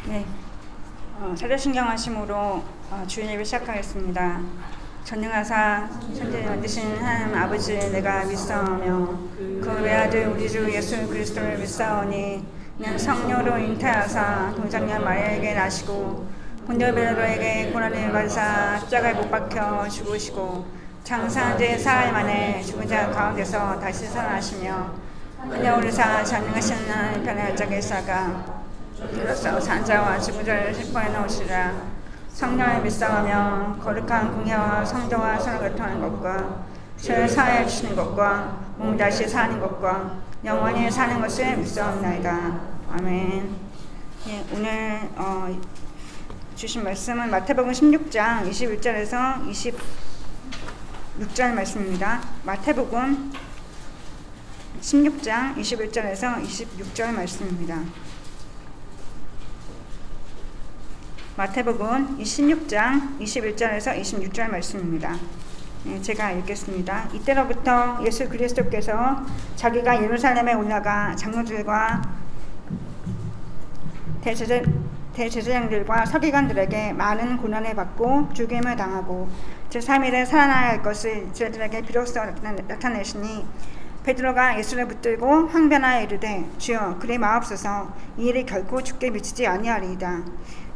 네, 사도신경하심으로 주일 예배 시작하겠습니다. 전능하사 천지를 만드신 하나님 아버지 내가 믿사오며 그 외아들 우리 주 예수 그리스도를 믿사오니 이는 성령으로 잉태하사 동정녀 마리아에게 나시고 본디오 빌라도에게 고난을 받으사 십자가에 못 박혀 죽으시고 장사한 지 사흘 만에 죽은 자 가운데서 다시 살아나시며 그냥 오르사 전능하신 하나님 편에 어쩌게 있사가 이로써 산자와 죽은 자를 심판해 놓으시라. 성령을 믿사오며 거룩한 공회와 성도와 서로 교통하는 것과 죄를 사하여 주시는 것과 몸 다시 사는 것과 영원히 사는 것을 믿사옵나이다. 아멘. 예, 오늘 주신 말씀은 마태복음 16장 21절에서 26절 말씀입니다. 마태복음 16장 21절에서 26절 말씀입니다. 마태복음 16장 21절에서 26절 말씀입니다. 제가 읽겠습니다. 이때로부터 예수 그리스도께서 자기가 예루살렘에 올라가 장로들과 대제사장들과 서기관들에게 많은 고난을 받고 죽임을 당하고 제3일에 살아나야 할 것을 저들에게 비로소 나타내시니 베드로가 예수를 붙들고 항변하여 이르되 주여 그리 마옵소서 이 일이 결코 죽게 미치지 아니하리이다.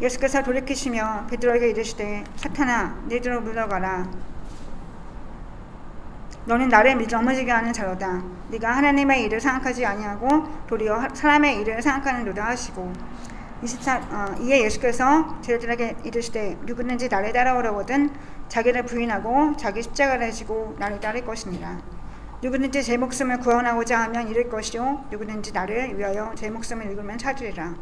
예수께서 돌이키시며 베드로에게 이르시되 사탄아 너희로 물러가라. 너는 나를 넘어지게 하는 자로다. 네가 하나님의 일을 생각하지 아니하고 도리어 사람의 일을 생각하는도다 하시고 이에 예수께서 제자들에게 이르시되 누구든지 나를 따라오려거든 자기를 부인하고 자기 십자가를 지고 나를 따를 것이니라. 누구든지 제 목숨을 구원하고자 하면 잃을 것이요 누구든지 나를 위하여 제 목숨을 잃으면 찾으리라.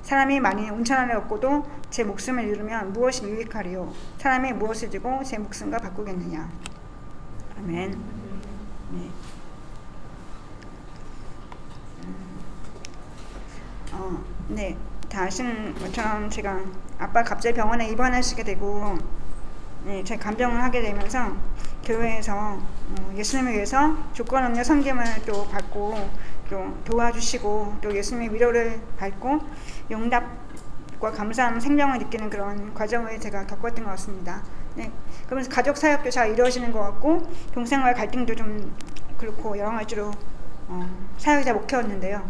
사람이 많이 온천하를 얻고도 제 목숨을 잃으면 무엇이 유익하리요? 사람이 무엇을 주고 제 목숨과 바꾸겠느냐? 아멘. 네. 다 아시는 것처럼 제가 아빠 갑자기 병원에 입원하시게 되고 제가 간병을 하게 되면서 교회에서 예수님을 위해서 조건 없는 섬김을 또 받고 또 도와주시고 또 예수님의 위로를 받고 용답과 감사한 생명을 느끼는 그런 과정을 제가 겪었던 것 같습니다. 네. 그러면서 가족 사역도 잘 이루어지는 것 같고 동생과의 갈등도 좀 그렇고 여러 가지로 사역이 잘 목회였는데요.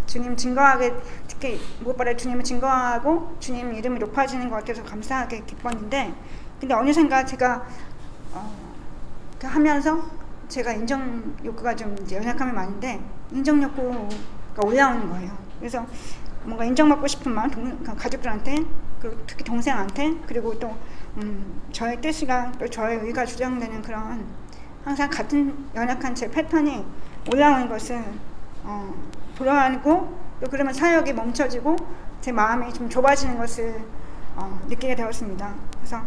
주님 증거하게 특히 무엇보다 주님을 증거하고 주님 이름이 높아지는 것 같아서 감사하게 기뻤는데 근데 어느샌가 제가 하면서 제가 인정 욕구가 좀 연약함이 많은데 인정 욕구가 올라오는 거예요. 그래서 뭔가 인정받고 싶은 마음 가족들한테 그리고 특히 동생한테 그리고 또 저의 뜻이가 또 저의 의가 주장되는 그런 항상 같은 연약한 제 패턴이 올라오는 것을 돌아가고 또 그러면 사역이 멈춰지고 제 마음이 좀 좁아지는 것을 느끼게 되었습니다. 그래서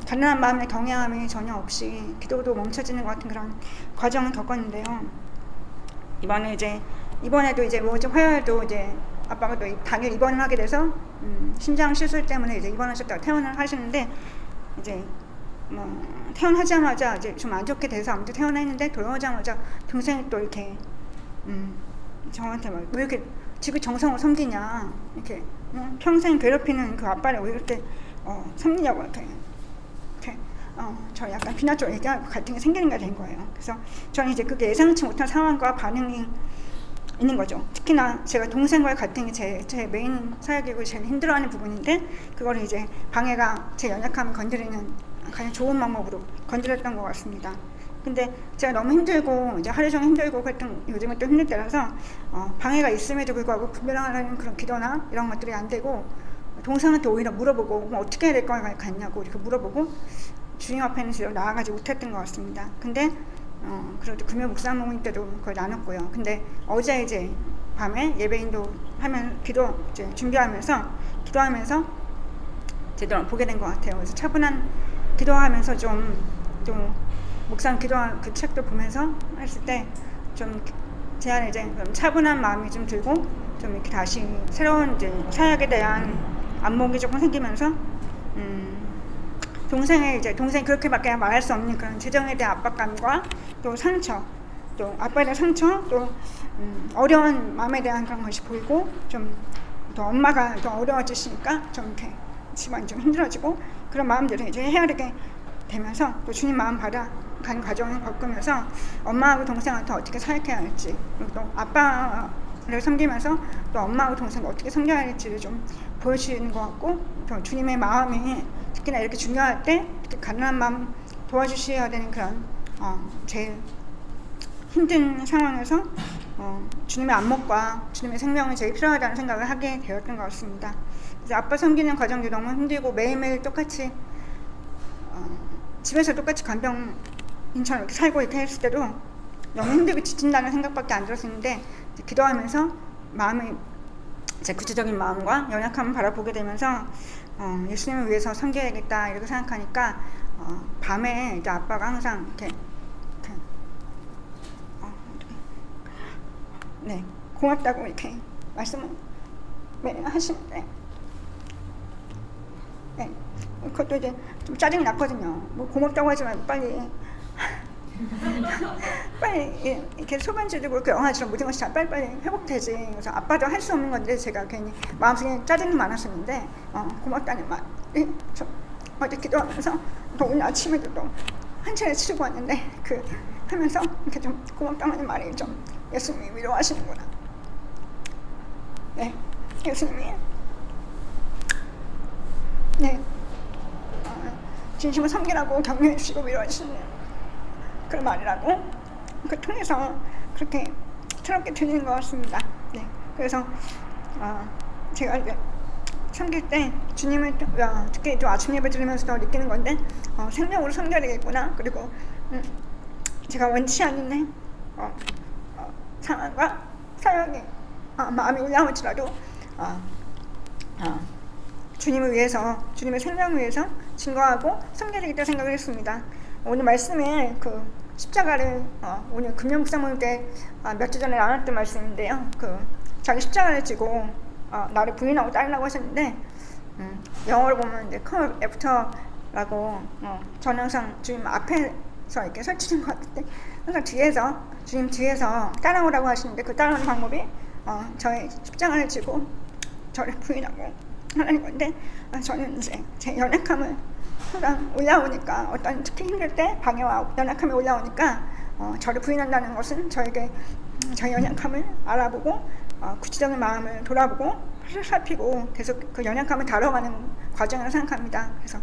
가난한 마음의 경외함이 전혀 없이 기도도 멈춰지는 것 같은 그런 과정을 겪었는데요. 이번에도 이제 화요일도 이제 아빠가 또 당일 입원을 하게 돼서 심장 시술 때문에 이제 입원하셨다가 퇴원을 하시는데 이제 퇴원하자마자 이제 좀 안 좋게 돼서 아무튼 퇴원했는데 돌아오자마자 동생이 또 이렇게 저한테 막 왜 이렇게 지금 정성을 섬기냐 이렇게 평생 괴롭히는 그 아빠를 왜 이렇게 섬기냐고 이렇게 저 약간 비난적으로 얘기하고 갈등이 생기는 게 된 거예요. 그래서 저는 이제 그게 예상치 못한 상황과 반응이 있는 거죠. 특히나 제가 동생과의 갈등이 제 메인 사역이고 제일 힘들어하는 부분인데 그거를 이제 방해가 제 연약함을 건드리는 가장 좋은 방법으로 건드렸던 것 같습니다. 근데 제가 너무 힘들고 이제 하루 종일 힘들고 그랬던 요즘은 또 힘들 때라서 방해가 있음에도 불구하고 분별하려는 그런 기도나 이런 것들이 안 되고 동생한테 오히려 물어보고 어떻게 해야 될 것 같냐고 이렇게 물어보고 주님 앞에는 제대로 나아가지 못했던 것 같습니다. 근데 그래도 금요 묵상 모임 때도 그걸 나눴고요. 근데 어제 이제 밤에 예배인도 기도 이제 준비하면서 기도하면서 제대로 보게 된 것 같아요. 그래서 차분한 기도하면서 좀 묵상 기도 그 책도 보면서 했을 때 좀 제 안에 이제 차분한 마음이 좀 들고 좀 이렇게 다시 새로운 이제 사역에 대한 안목이 조금 생기면서 동생이 그렇게밖에 말할 수 없는 그런 재정에 대한 압박감과 또 상처, 또 아빠에 대한 상처, 또 어려운 마음에 대한 그런 것이 보이고 좀 또 엄마가 더 어려워지시니까 좀 이렇게 집안이 좀 힘들어지고 그런 마음들을 이제 헤아리게 되면서 또 주님 마음 받아가는 과정을 겪으면서 엄마하고 동생한테 어떻게 사역해야 할지, 그리고 또 아빠를 섬기면서 또 엄마하고 동생을 어떻게 섬겨야 할지를 좀 보여주시는 것 같고, 또 주님의 마음이 특히나 이렇게 중요할 때 이렇게 가난한 마음 도와주셔야 되는 그런 제일 힘든 상황에서 주님의 안목과 주님의 생명이 제일 필요하다는 생각을 하게 되었던 것 같습니다. 그래서 아빠 섬기는 과정도 너무 힘들고 매일매일 똑같이 집에서 똑같이 간병인처럼 이렇게 살고 이렇게 했을 때도 너무 힘들고 지친다는 생각밖에 안 들었었는데, 기도하면서 마음이 제 구체적인 마음과 연약함을 바라보게 되면서 예수님을 위해서 섬겨야겠다 이렇게 생각하니까 밤에 이제 아빠가 항상 이렇게 네, 고맙다고 이렇게 말씀을 하시는데, 네, 그것도 이제 좀 짜증이 났거든요. 뭐 고맙다고 하지 말고 빨리 이렇게 소변지도 그렇게 영화처럼 모든 것이 다 빨리빨리 회복되지. 그래서 아빠도 할 수 없는 건데 제가 괜히 마음속에 짜증이 많았었는데 고맙다는 말이 좀 어제 기도하면서 또 오늘 아침에도 또 한 차례 치르고 왔는데 하면서 이렇게 좀 고맙다는 말이 좀 예수님이 위로하시는구나. 네, 예수님이 네 진심을 섬기라고 격려해 주시고 위로해 주시는 그런 말이라고 그 통해서 그렇게 새롭게 들리는 것 같습니다. 네, 그래서 제가 이제 섬길 때 주님을 특히 또 아침 예배 드리면서도 느끼는 건데 생명으로 섬겨야 되겠구나. 그리고 제가 원치 않는 상황과 사역이 마음이 올라올지라도 주님을 위해서, 주님의 생명을 위해서 증거하고 섬겨야 되겠다 생각을 했습니다. 오늘 말씀에 그 십자가를 오늘 금요 묵상모임 때 몇 주 전에 나눴던 말씀인데요. 자기 십자가를 지고 나를 부인하고 따르라고 하셨는데 영어로 보면 이제 come after라고 저는 항상 주님 앞에서 이렇게 설치는 것 같은데 항상 뒤에서 주님 뒤에서 따라오라고 하시는데 그 따라오는 방법이 저의 십자가를 지고 저를 부인하고 하는 건데 저는 이제 제 연약함을 항상 올라오니까 어떤 특히 힘들 때 방해와 연약함이 올라오니까 저를 부인한다는 것은 저에게 저의 연약함을 알아보고 구체적인 마음을 돌아보고 살피고 계속 그 연약함을 다뤄가는 과정이라고 생각합니다. 그래서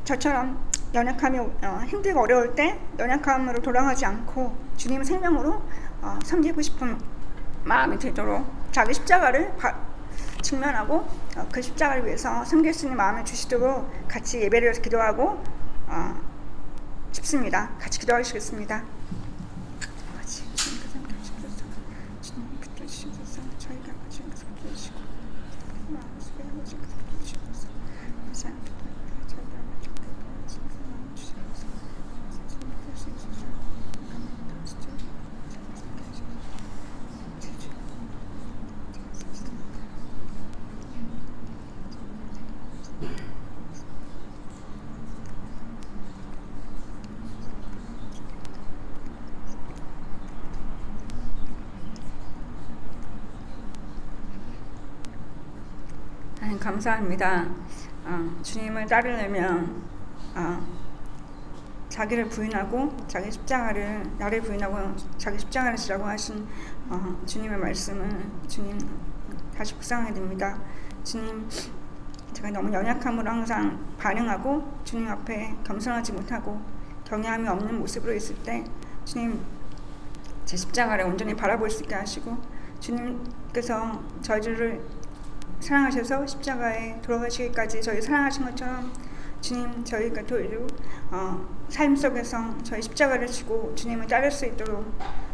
저처럼 연약함이 힘들고 어려울 때 연약함으로 돌아가지 않고 주님의 생명으로 섬기고 싶은 마음이 들도록 자기 십자가를 직면하고 그 십자가를 위해서 섬길 수 있는 마음을 주시도록 같이 예배를 위해서 기도하고 싶습니다. 같이 기도하시겠습니다. 감사합니다. 주님을 따르려면 자기를 부인하고 자기 십자가를 나를 부인하고 자기 십자가를 지라고 하신 주님의 말씀을 주님 다시 묵상하게 됩니다. 주님, 제가 너무 연약함으로 항상 반응하고 주님 앞에 겸손하지 못하고 경외함이 없는 모습으로 있을 때 주님 제 십자가를 온전히 바라볼 수 있게 하시고 주님께서 저희를 사랑하셔서 십자가에 돌아가시기까지 저희 사랑하신 것처럼 주님 저희가 도리로 삶 속에서 저희 십자가를 지고 주님을 따를 수 있도록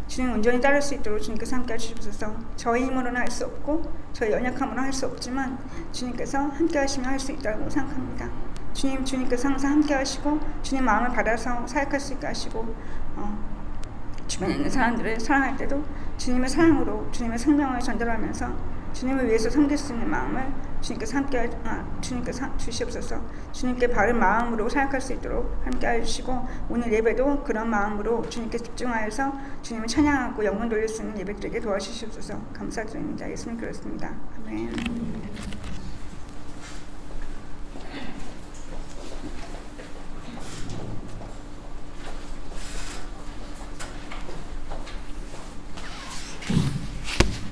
주님 온전히 따를 수 있도록 주님께서 함께 해주셔서 저희 힘으로는 할 수 없고 저희 연약함으로는 할 수 없지만 주님께서 함께 하시면 할 수 있다고 생각합니다. 주님께서 항상 함께 하시고 주님 마음을 받아서 사역할 수 있게 하시고 주변에 있는 사람들을 사랑할 때도 주님의 사랑으로 주님의 생명을 전달하면서 주님을 위해서 섬길 수 있는 마음을 주님께 주시옵소서. 주님께 바른 마음으로 사역할 수 있도록 함께 해주시고, 오늘 예배도 그런 마음으로 주님께 집중하여서 주님을 찬양하고 영혼 돌릴 수 있는 예배 되게 도와주시옵소서. 감사드립니다. 예수님 그렇습니다. 아멘.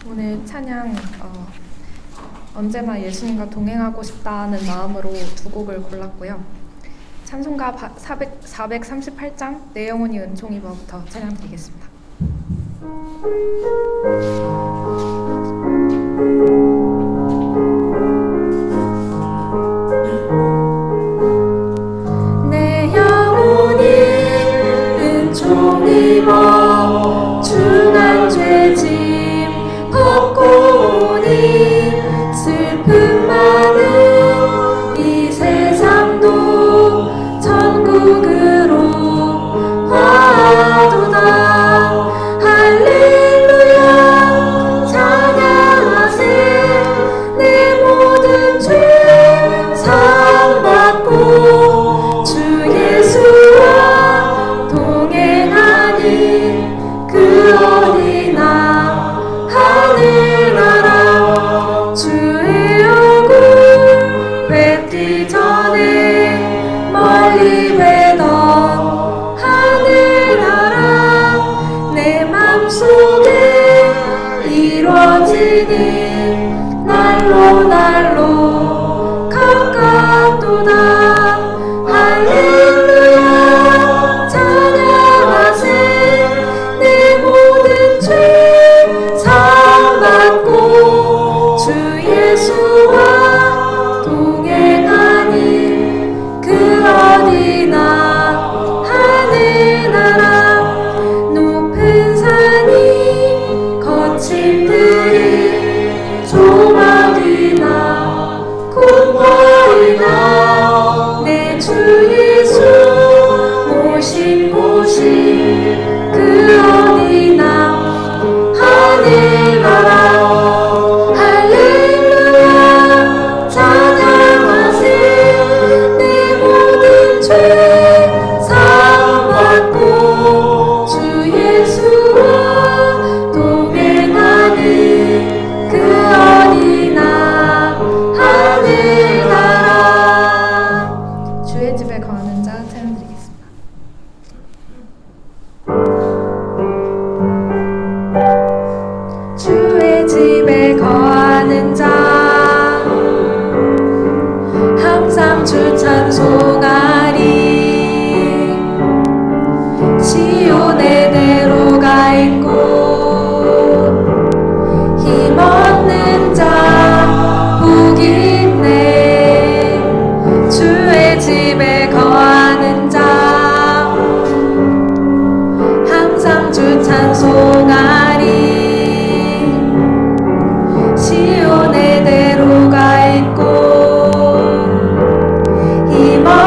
오늘 찬양 언제나 예수님과 동행하고 싶다는 마음으로 두 곡을 골랐고요. 찬송가 438장 내 영혼이 은총이 입어부터 찬양 드리겠습니다. 내 영혼이 은총 입어 중한 죄짐 벗고 오니 슬픔 많은 이 세상도 천국으로 화도다. 할렐루야 찬양하세. 내 모든 죄 사함받고 주 예수와 동행하니 그 어디나 하늘나라. 주의 얼굴 뵙기 전에 멀리 뵈던 하늘나라. 내 맘속에 이루어지니 날로 가깝도다. 할렐루야 찬양하세. 내 모든 죄 사함받고 주 예수와 동행하니 그 어디나 하늘나라. 높은 산이 거침들이 조막이나 콩벌이나 내 주 예수 모신 곳이 그 어디나 하늘나라. 할렐루야 찬양하세. 내 모든 죄 사함받고 주 예수와 동행하니 그 어디나 하늘나라. 주의 집에 거하는 자 찬양드리겠습니다. 주의 집에 거하는 자 항상 주 찬송하리. 시온의 대로가 있고 힘없는 자 복이 있네. 주의 집에 거하는 자 항상 주 찬송하리. 시온의 대로가 있고 힘없는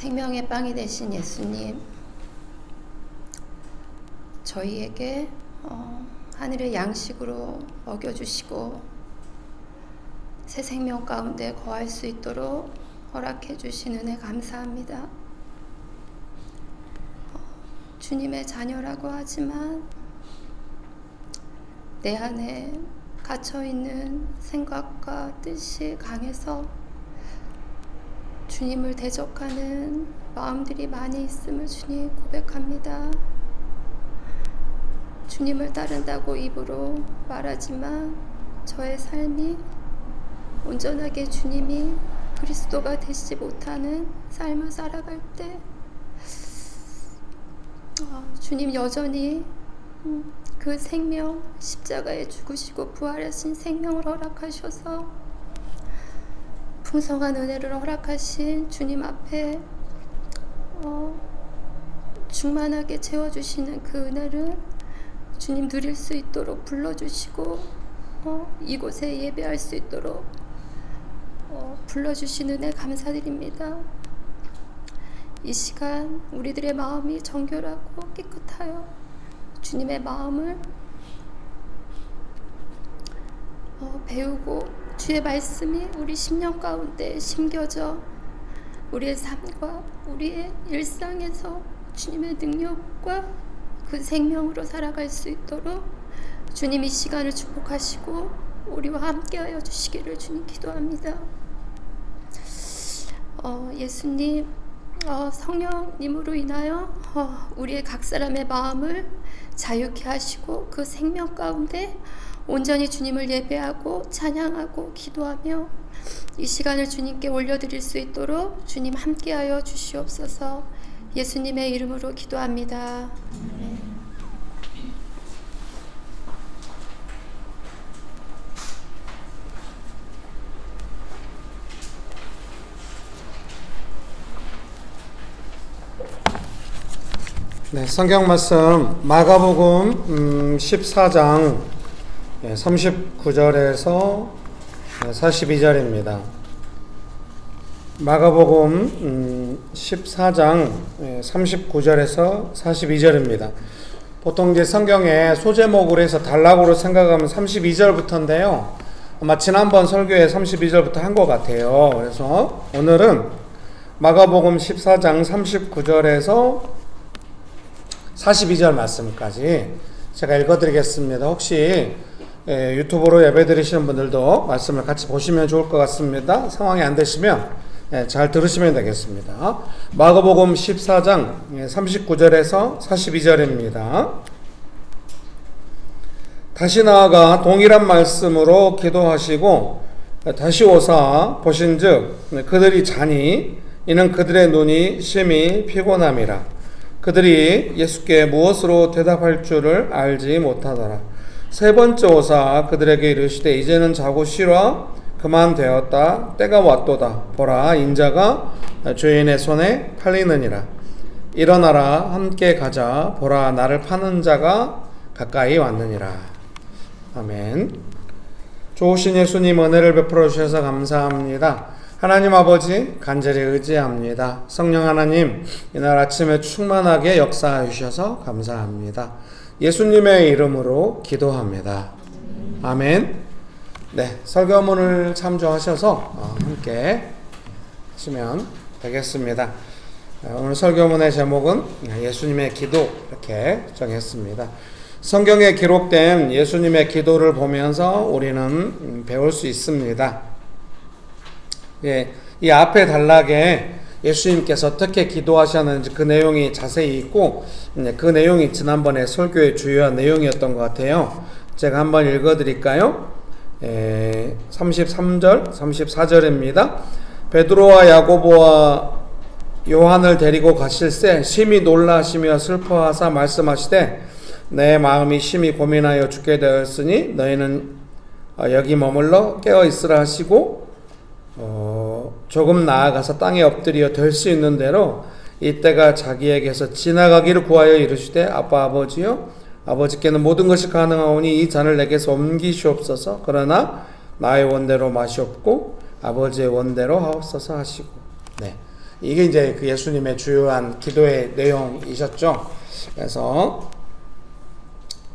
생명의 빵이 되신 예수님, 저희에게 하늘의 양식으로 먹여주시고 새 생명 가운데 거할 수 있도록 허락해 주신 은혜 감사합니다. 주님의 자녀라고 하지만 내 안에 갇혀있는 생각과 뜻이 강해서 주님을 대적하는 마음들이 많이 있음을 주님 고백합니다. 주님을 따른다고 입으로 말하지만 저의 삶이 온전하게 주님이 그리스도가 되지 못하는 삶을 살아갈 때 주님 여전히 그 생명, 십자가에 죽으시고 부활하신 생명을 허락하셔서 풍성한 은혜를 허락하신 주님 앞에 충만하게 채워주시는 그 은혜를 주님 누릴 수 있도록 불러주시고 이곳에 예배할 수 있도록 불러주신 은혜 감사드립니다. 이 시간 우리들의 마음이 정결하고 깨끗하여 주님의 마음을 배우고 주의 말씀이 우리 심령 가운데 심겨져 우리의 삶과 우리의 일상에서 주님의 능력과 그 생명으로 살아갈 수 있도록 주님 이 시간을 축복하시고 우리와 함께하여 주시기를 주님 기도합니다. 예수님, 성령님으로 인하여 우리의 각 사람의 마음을 자유케 하시고 그 생명 가운데 온전히 주님을 예배하고 찬양하고 기도하며 이 시간을 주님께 올려드릴 수 있도록 주님 함께하여 주시옵소서. 예수님의 이름으로 기도합니다. 네, 성경 말씀 마가복음 14장 39절에서 42절입니다. 마가복음 14장 39절에서 42절입니다. 보통 이제 성경에 소제목으로 해서 단락으로 생각하면 32절부터인데요. 아마 지난번 설교에 32절부터 한 것 같아요. 그래서 오늘은 마가복음 14장 39절에서 42절 말씀까지 제가 읽어드리겠습니다. 혹시 유튜브로 예배 드리시는 분들도 말씀을 같이 보시면 좋을 것 같습니다. 상황이 안 되시면 잘 들으시면 되겠습니다. 마가복음 14장 39절에서 42절입니다. 다시 나아가 동일한 말씀으로 기도하시고 다시 오사 보신즉 그들이 자니 이는 그들의 눈이 심히 피곤함이라. 그들이 예수께 무엇으로 대답할 줄을 알지 못하더라. 세 번째 오사 그들에게 이르시되 이제는 자고 쉬라 그만 되었다. 때가 왔도다. 보라 인자가 죄인의 손에 팔리느니라. 일어나라 함께 가자. 보라 나를 파는 자가 가까이 왔느니라. 아멘. 좋으신 예수님 은혜를 베풀어 주셔서 감사합니다. 하나님 아버지 간절히 의지합니다. 성령 하나님 이날 아침에 충만하게 역사해 주셔서 감사합니다. 예수님의 이름으로 기도합니다. 아멘. 네, 설교문을 참조하셔서 함께 하시면 되겠습니다. 오늘 설교문의 제목은 예수님의 기도 이렇게 정했습니다. 성경에 기록된 예수님의 기도를 보면서 우리는 배울 수 있습니다. 이 앞에 단락에 예수님께서 어떻게 기도하셨는지 그 내용이 자세히 있고 그 내용이 지난번에 설교의 주요한 내용이었던 것 같아요. 제가 한번 읽어드릴까요? 33절, 34절입니다. 베드로와 야고보와 요한을 데리고 가실새 심히 놀라시며 슬퍼하사 말씀하시되 내 마음이 심히 고민하여 죽게 되었으니 너희는 여기 머물러 깨어 있으라 하시고 조금 나아가서 땅에 엎드려 될 수 있는 대로 이때가 자기에게서 지나가기를 구하여 이르시되 아빠 아버지여 아버지께는 모든 것이 가능하오니 이 잔을 내게서 옮기시옵소서. 그러나 나의 원대로 마시옵고 아버지의 원대로 하옵소서 하시고. 네, 이게 이제 그 예수님의 주요한 기도의 내용이셨죠. 그래서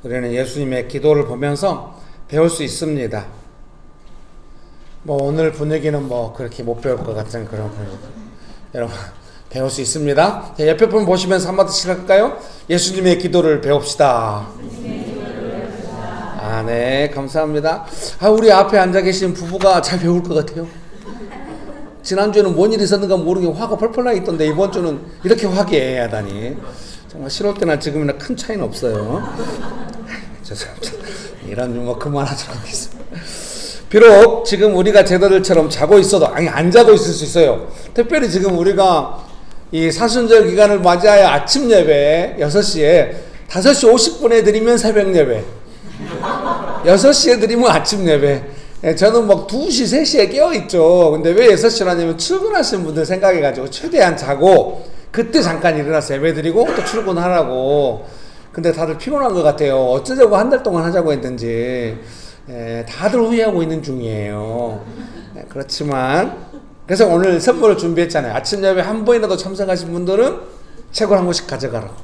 우리는 예수님의 기도를 보면서 배울 수 있습니다. 뭐 오늘 분위기는 뭐 그렇게 못 배울 것 같은 그런 분위기. 여러분 배울 수 있습니다. 자, 옆에 분 보시면서 한마디씩 할까요? 예수님의 기도를 배웁시다. 아, 네, 감사합니다. 우리 앞에 앉아 계신 부부가 잘 배울 것 같아요. 지난주에는 뭔 일이 있었는가 모르게 화가 펄펄 나 있던데 이번 주는 이렇게 화기애애하다니. 정말 10월 때나 지금이나 큰 차이는 없어요. 죄송합니다. 이런 유머 그만하도록 하겠습니다. 비록 지금 우리가 제자들처럼 자고 있어도 안 자고 있을 수 있어요. 특별히 지금 우리가 이 사순절 기간을 맞이하여 아침 예배 6시에 5시 50분에 드리면 새벽 예배 6시에 드리면 아침 예배. 저는 막 2시 3시에 깨어있죠. 근데 왜 6시로 하냐면 출근하시는 분들 생각해가지고 최대한 자고 그때 잠깐 일어나서 예배 드리고 또 출근하라고. 근데 다들 피곤한 것 같아요. 어쩌자고 한 달 동안 하자고 했는지 다들 후회하고 있는 중이에요. 그렇지만 그래서 오늘 선물을 준비했잖아요. 아침 예배 한 번이라도 참석하신 분들은 책을 한 권씩 가져가라고.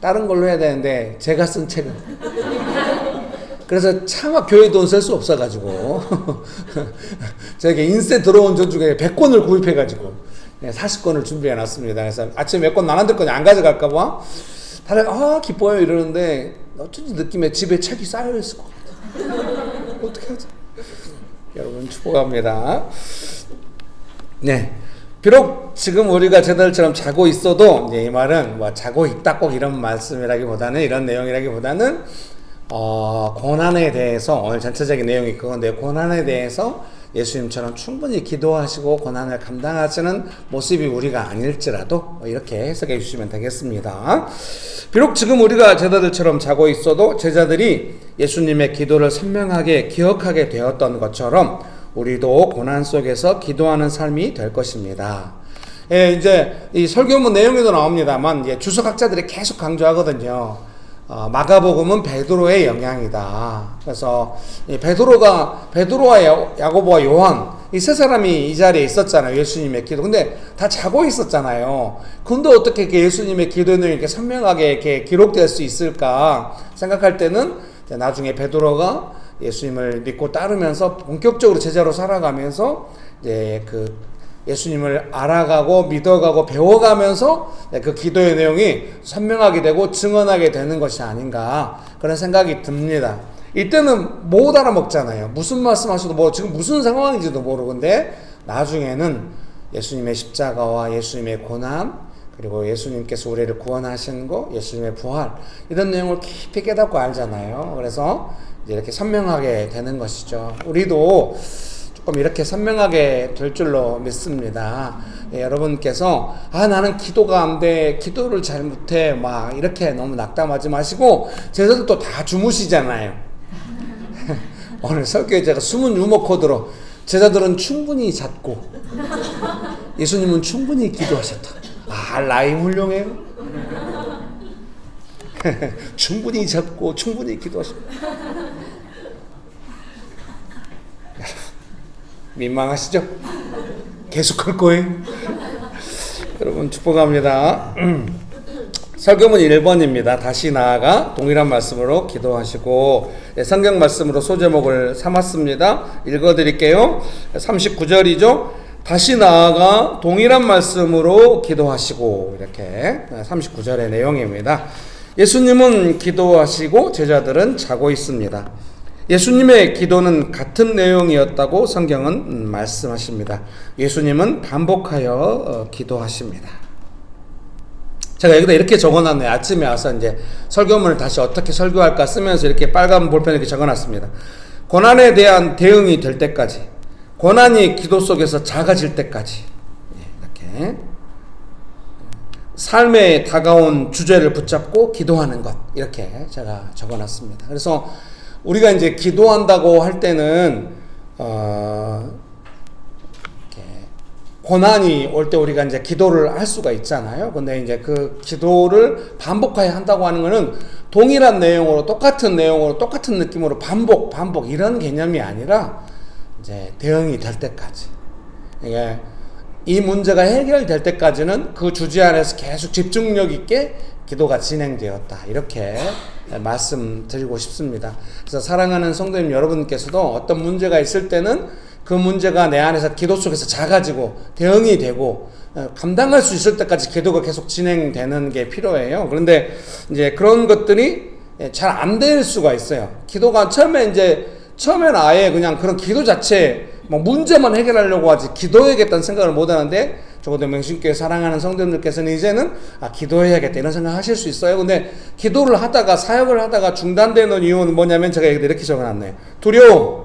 다른 걸로 해야 되는데 제가 쓴 책은 그래서 차마 교회 돈 쓸 수 없어가지고 저에게 인쇄 들어온 전 중에 100권을 구입해가지고 40권을 준비해놨습니다. 그래서 아침에 몇 권 나눠들 거냐 안 가져갈까봐 다들 기뻐요 이러는데 어쩐지 느낌에 집에 책이 쌓여있을 것 같아요. 어떻게 하지? 여러분 축복합니다. 네, 비록 지금 우리가 제자들처럼 자고 있어도 이 말은 뭐 자고 있다 꼭 이런 말씀이라기보다는 이런 내용이라기보다는 고난에 대해서 오늘 전체적인 내용이 그건데 고난에 대해서 예수님처럼 충분히 기도하시고 고난을 감당하시는 모습이 우리가 아닐지라도 이렇게 해석해 주시면 되겠습니다. 비록 지금 우리가 제자들처럼 자고 있어도 제자들이 예수님의 기도를 선명하게 기억하게 되었던 것처럼 우리도 고난 속에서 기도하는 삶이 될 것입니다. 이제 이 설교문 내용에도 나옵니다만 주석학자들이 계속 강조하거든요. 마가복음은 베드로의 영향이다. 그래서 베드로와 야고보와 요한 이 세 사람이 이 자리에 있었잖아요. 예수님의 기도. 근데 다 자고 있었잖아요. 근데 어떻게 이렇게 예수님의 기도 내용이 이렇게 선명하게 이렇게 기록될 수 있을까 생각할 때는 나중에 베드로가 예수님을 믿고 따르면서 본격적으로 제자로 살아가면서 이제 그 예수님을 알아가고 믿어가고 배워가면서 그 기도의 내용이 선명하게 되고 증언하게 되는 것이 아닌가 그런 생각이 듭니다. 이때는 못 알아먹잖아요. 무슨 말씀하셔도 지금 무슨 상황인지도 모르고 근데 나중에는 예수님의 십자가와 예수님의 고난 그리고 예수님께서 우리를 구원하시는 거 예수님의 부활 이런 내용을 깊이 깨닫고 알잖아요. 그래서 이제 이렇게 선명하게 되는 것이죠. 우리도 조금 이렇게 선명하게 될 줄로 믿습니다. 여러분께서 나는 기도가 안 돼, 기도를 잘 못해 막 이렇게 너무 낙담하지 마시고 제자들도 다 주무시잖아요. 오늘 설교에 제가 숨은 유머 코드로 제자들은 충분히 잤고 예수님은 충분히 기도하셨다. 라임 훌륭해요. 충분히 잤고 충분히 기도하셨다. 민망하시죠? 계속 할 거예요. 여러분 축복합니다. 설교문 1번입니다. 다시 나아가 동일한 말씀으로 기도하시고 성경 말씀으로 소제목을 삼았습니다. 읽어드릴게요. 39절이죠. 다시 나아가 동일한 말씀으로 기도하시고 이렇게 39절의 내용입니다. 예수님은 기도하시고 제자들은 자고 있습니다. 예수님의 기도는 같은 내용이었다고 성경은 말씀하십니다. 예수님은 반복하여 기도하십니다. 제가 여기다 이렇게 적어놨네요. 아침에 와서 이제 설교문을 다시 어떻게 설교할까 쓰면서 이렇게 빨간 볼펜에 이렇게 적어놨습니다. 고난에 대한 대응이 될 때까지, 고난이 기도 속에서 작아질 때까지, 이렇게 삶에 다가온 주제를 붙잡고 기도하는 것 이렇게 제가 적어놨습니다. 그래서 우리가 이제 기도한다고 할 때는 고난이 올 때 우리가 이제 기도를 할 수가 있잖아요. 근데 이제 그 기도를 반복하여 한다고 하는 거는 동일한 내용으로 똑같은 내용으로 똑같은 느낌으로 반복 이런 개념이 아니라 이제 대응이 될 때까지. 이게 이 문제가 해결될 때까지는 그 주제 안에서 계속 집중력 있게 기도가 진행되었다. 이렇게 말씀드리고 싶습니다. 그래서 사랑하는 성도님 여러분께서도 어떤 문제가 있을 때는 그 문제가 내 안에서 기도 속에서 작아지고 대응이 되고 감당할 수 있을 때까지 기도가 계속 진행되는 게 필요해요. 그런데 이제 그런 것들이 잘 안 될 수가 있어요. 기도가 처음에는 아예 그냥 그런 기도 자체 뭐 문제만 해결하려고 하지 기도해야겠다는 생각을 못 하는데, 적어도 명신교회 사랑하는 성도님들께서는 이제는 기도해야겠다 이런 생각 하실 수 있어요. 근데 기도를 하다가 사역을 하다가 중단되는 이유는 뭐냐면 제가 이렇게 적어놨네요. 두려움.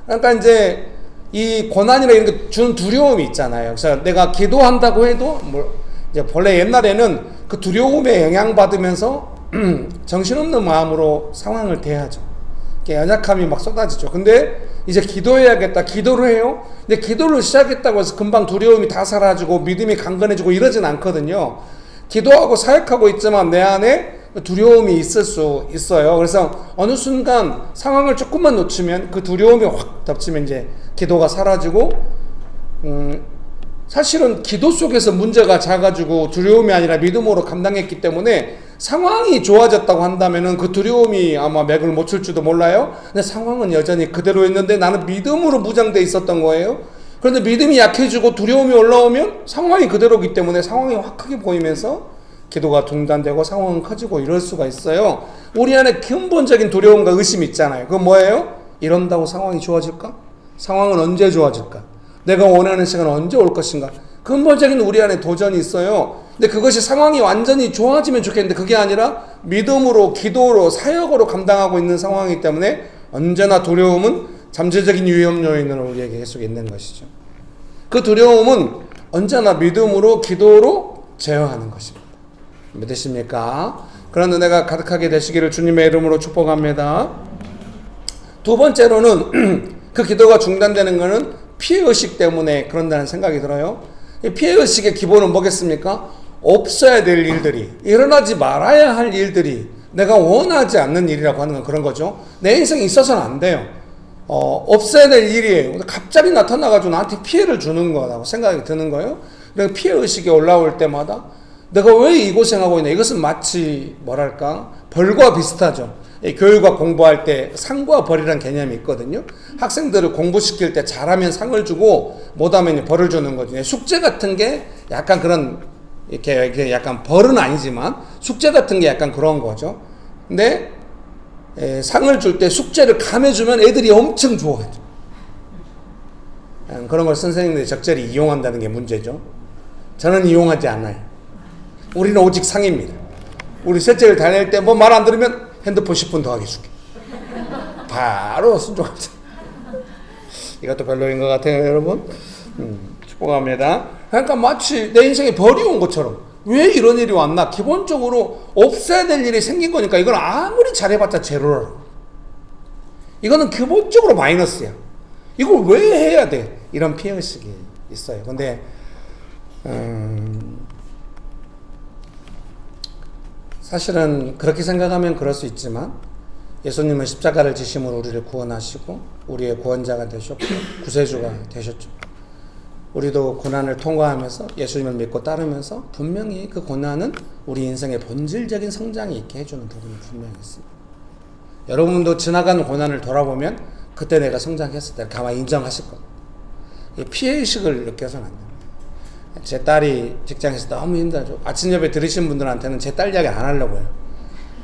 그러니까 이제 이 고난이나 이런 게 주는 두려움이 있잖아요. 그래서 내가 기도한다고 해도 이제 본래 옛날에는 그 두려움에 영향받으면서 정신없는 마음으로 상황을 대하죠. 연약함이 막 쏟아지죠. 근데 이제 기도해야겠다, 기도를 해요. 근데 기도를 시작했다고 해서 금방 두려움이 다 사라지고 믿음이 강건해지고 이러진 않거든요. 기도하고 사역하고 있지만 내 안에 두려움이 있을 수 있어요. 그래서 어느 순간 상황을 조금만 놓치면 그 두려움이 확 덮치면 이제 기도가 사라지고, 사실은 기도 속에서 문제가 작아지고 두려움이 아니라 믿음으로 감당했기 때문에 상황이 좋아졌다고 한다면은 그 두려움이 아마 맥을 못 칠지도 몰라요. 근데 상황은 여전히 그대로였는데 나는 믿음으로 무장돼 있었던 거예요. 그런데 믿음이 약해지고 두려움이 올라오면 상황이 그대로기 때문에 상황이 확 크게 보이면서 기도가 중단되고 상황은 커지고 이럴 수가 있어요. 우리 안에 근본적인 두려움과 의심이 있잖아요. 그건 뭐예요? 이런다고 상황이 좋아질까? 상황은 언제 좋아질까? 내가 원하는 시간은 언제 올 것인가? 근본적인 우리 안에 도전이 있어요. 근데 그것이 상황이 완전히 좋아지면 좋겠는데 그게 아니라 믿음으로, 기도로, 사역으로 감당하고 있는 상황이기 때문에 언제나 두려움은 잠재적인 위험 요인으로 우리에게 계속 있는 것이죠. 그 두려움은 언제나 믿음으로, 기도로 제어하는 것입니다. 믿으십니까? 그런 은혜가 가득하게 되시기를 주님의 이름으로 축복합니다. 두 번째로는 그 기도가 중단되는 것은 피해의식 때문에 그런다는 생각이 들어요. 피해의식의 기본은 뭐겠습니까? 없어야 될 일들이, 일어나지 말아야 할 일들이 내가 원하지 않는 일이라고 하는 건 그런 거죠. 내 인생에 있어서는 안 돼요. 없어야 될 일이에요. 갑자기 나타나가지고 나한테 피해를 주는 거라고 생각이 드는 거예요. 그래서 피해의식이 올라올 때마다 내가 왜 이 고생하고 있나? 이것은 마치 뭐랄까 벌과 비슷하죠. 교육과 공부할 때 상과 벌이라는 개념이 있거든요. 학생들을 공부시킬 때 잘하면 상을 주고 못하면 벌을 주는 거죠. 숙제 같은 게 약간 그런 이렇게 약간 벌은 아니지만 숙제 같은 게 약간 그런 거죠. 근데 상을 줄 때 숙제를 감해주면 애들이 엄청 좋아하죠. 그런 걸 선생님들이 적절히 이용한다는 게 문제죠. 저는 이용하지 않아요. 우리는 오직 상입니다. 우리 셋째를 다닐 때 뭐 말 안 들으면 핸드폰 10분 더 하게 줄게. 바로 순종합니다. 이것도 별로인 것 같아요, 여러분. 축복합니다. 그러니까 마치 내 인생에 벌이 온 것처럼 왜 이런 일이 왔나? 기본적으로 없어야 될 일이 생긴 거니까 이건 아무리 잘해봤자 제로라. 이거는 기본적으로 마이너스야. 이걸 왜 해야 돼? 이런 피해의식이 있어요. 근데 사실은 그렇게 생각하면 그럴 수 있지만 예수님은 십자가를 지심으로 우리를 구원하시고 우리의 구원자가 되셨고 구세주가 되셨죠. 우리도 고난을 통과하면서 예수님을 믿고 따르면서 분명히 그 고난은 우리 인생의 본질적인 성장이 있게 해주는 부분이 분명히 있습니다. 여러분도 지나간 고난을 돌아보면 그때 내가 성장했을 때 가만히 인정하실 겁니다. 피해의식을 느껴서는 안 됩니다. 제 딸이 직장에서 너무 힘들죠. 아침 예배 들으신 분들한테는 제 딸 이야기 안 하려고 해요.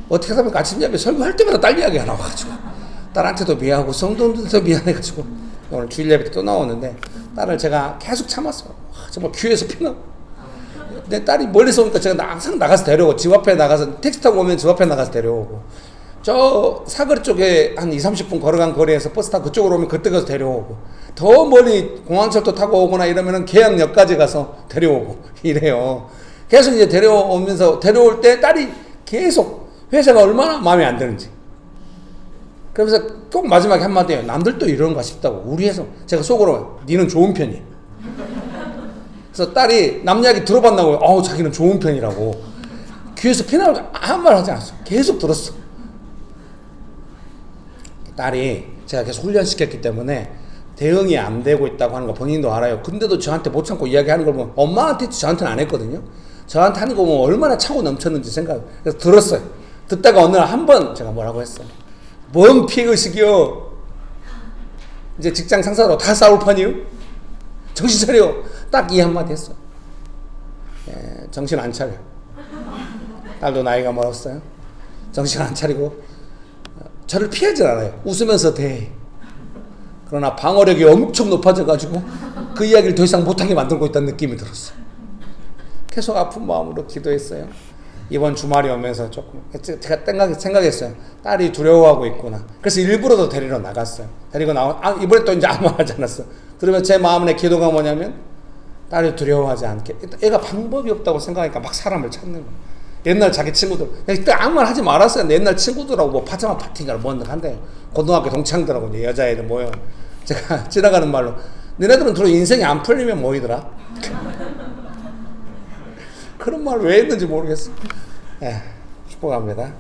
어떻게 하면 아침 예배 설교할 때마다 딸 이야기가 나와가지고 딸한테도 미안하고 성도들한테도 미안해가지고 오늘 주일 예배 때 또 나오는데 딸을 제가 계속 참았어요. 정말 귀에서 피나. 내 딸이 멀리서 오니까 제가 항상 나가서 데려오고 집 앞에 나가서 택시 타고 오면 집 앞에 나가서 데려오고 저 사거리 쪽에 한 20-30분 걸어간 거리에서 버스 타고 그쪽으로 오면 그때 가서 데려오고 더 멀리 공항철도 타고 오거나 이러면은 계양역까지 가서 데려오고 이래요. 계속 이제 데려오면서 데려올 때 딸이 계속 회사가 얼마나 마음에 안 드는지. 그러면서 꼭 마지막에 한마디 해요. 남들도 이런가 싶다고. 우리 회사 제가 속으로 니는 좋은 편이야. 그래서 딸이 남 이야기 들어봤나고요. 자기는 좋은 편이라고. 귀에서 피나고 아무 말 하지 않았어. 계속 들었어. 딸이 제가 계속 훈련시켰기 때문에 대응이 안 되고 있다고 하는 거 본인도 알아요. 근데도 저한테 못 참고 이야기하는 걸 보면 엄마한테 저한테는 안 했거든요. 저한테 하는 거 보면 얼마나 차고 넘쳤는지 그래서 들었어요. 듣다가 어느 날 한 번 제가 뭐라고 했어요. 뭔 피해의식이요. 이제 직장 상사로 다 싸울 판이요. 정신 차려. 딱 이 한마디 했어요. 예, 정신 안 차려. 딸도 나이가 멀었어요. 정신 안 차리고 저를 피하지 않아요. 웃으면서 대해. 그러나 방어력이 엄청 높아져가지고 그 이야기를 더 이상 못하게 만들고 있다는 느낌이 들었어요. 계속 아픈 마음으로 기도했어요. 이번 주말이 오면서 조금 제가 생각했어요. 딸이 두려워하고 있구나. 그래서 일부러 더 데리러 나갔어요. 데리고 이번에 또 이제 아무 말 하지 않았어. 그러면 제 마음의 기도가 뭐냐면 딸이 두려워하지 않게. 애가 방법이 없다고 생각하니까 막 사람을 찾는 거예요. 옛날 자기 친구들 그때 아무 말 하지 말았어요. 옛날 친구들하고 뭐 파자마 파티인가 뭔들 한대요. 고등학교 동창들하고 이제 여자애들 모여. 제가 지나가는 말로 너네들은 주로 인생이 안 풀리면 모이더라. 그런 말 왜 했는지 모르겠어. 네, 축복합니다.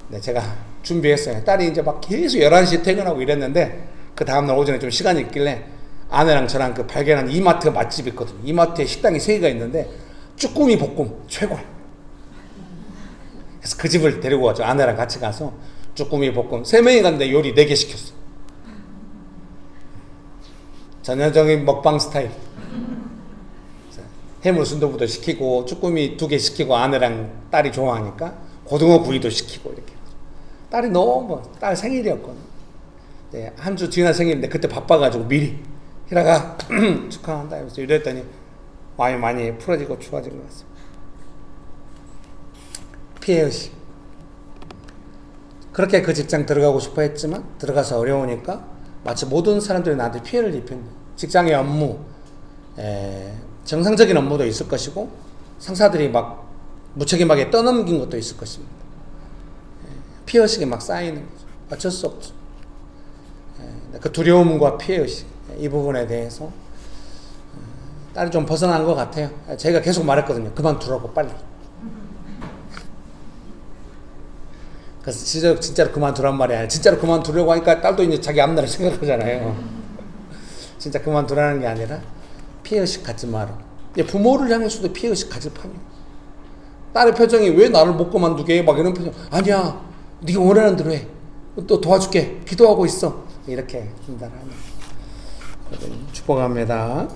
네, 제가 준비했어요. 딸이 이제 막 계속 11시에 퇴근하고 이랬는데 그 다음날 오전에 좀 시간이 있길래 아내랑 저랑 그 발견한 이마트 맛집이 있거든요. 이마트에 식당이 3개가 있는데 쭈꾸미 볶음 최고야. 그래서 그 집을 데리고 왔죠. 아내랑 같이 가서 쭈꾸미 볶음 3명이 갔는데 요리 4개 시켰어. 전형적인 먹방 스타일. 해물 순두부도 시키고 쭈꾸미 2개 시키고 아내랑 딸이 좋아하니까 고등어 구이도 시키고 이렇게. 딸이 너무 딸 생일이었거든. 네, 한 주 뒤나 생일인데 그때 바빠가지고 미리 희라가 축하한다 이러면서 이랬더니 마음이 많이 풀어지고 좋아진 것 같습니다. 피해의식. 그렇게 그 직장 들어가고 싶어 했지만 들어가서 어려우니까 마치 모든 사람들이 나한테 피해를 입힌다. 직장의 업무, 정상적인 업무도 있을 것이고 상사들이 막 무책임하게 떠넘긴 것도 있을 것입니다. 피해의식이 막 쌓이는 거죠. 어쩔 수 없죠. 그 두려움과 피해의식 이 부분에 대해서 딸이 좀 벗어난 것 같아요. 제가 계속 말했거든요. 그만두라고 빨리. 그래서 진짜로 그만두란 말이 아니라 진짜로 그만두려고 하니까 딸도 이제 자기 앞날을 생각하잖아요. 진짜 그만두라는 게 아니라 피해의식 갖지 마라. 부모를 향해서도 피해의식 가질 판이에요. 딸의 표정이 왜 나를 못 그만두게 막 이런 표정. 아니야, 네가 원하는 대로 해. 또 도와줄게. 기도하고 있어. 이렇게 진단하는. 축복합니다.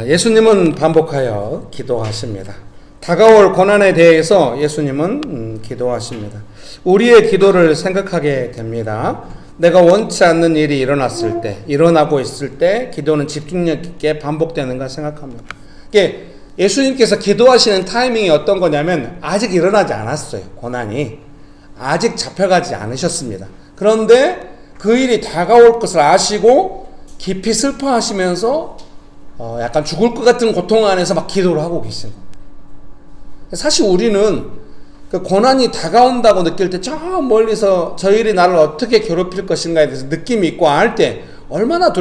예수님은 반복하여 기도하십니다. 다가올 고난에 대해서 예수님은 기도하십니다. 우리의 기도를 생각하게 됩니다. 내가 원치 않는 일이 일어나고 있을 때 기도는 집중력 있게 반복되는가 생각합니다. 이게 예수님께서 기도하시는 타이밍이 어떤 거냐면 아직 일어나지 않았어요. 고난이 아직 잡혀가지 않으셨습니다. 그런데 그 일이 다가올 것을 아시고 깊이 슬퍼하시면서 약간 죽을 것 같은 고통 안에서 막 기도를 하고 계신 겁니다. 사실 우리는 그 고난이 다가온다고 느낄 때 저 멀리서 저 일이 나를 어떻게 괴롭힐 것인가에 대해서 느낌이 있고 알 때 얼마나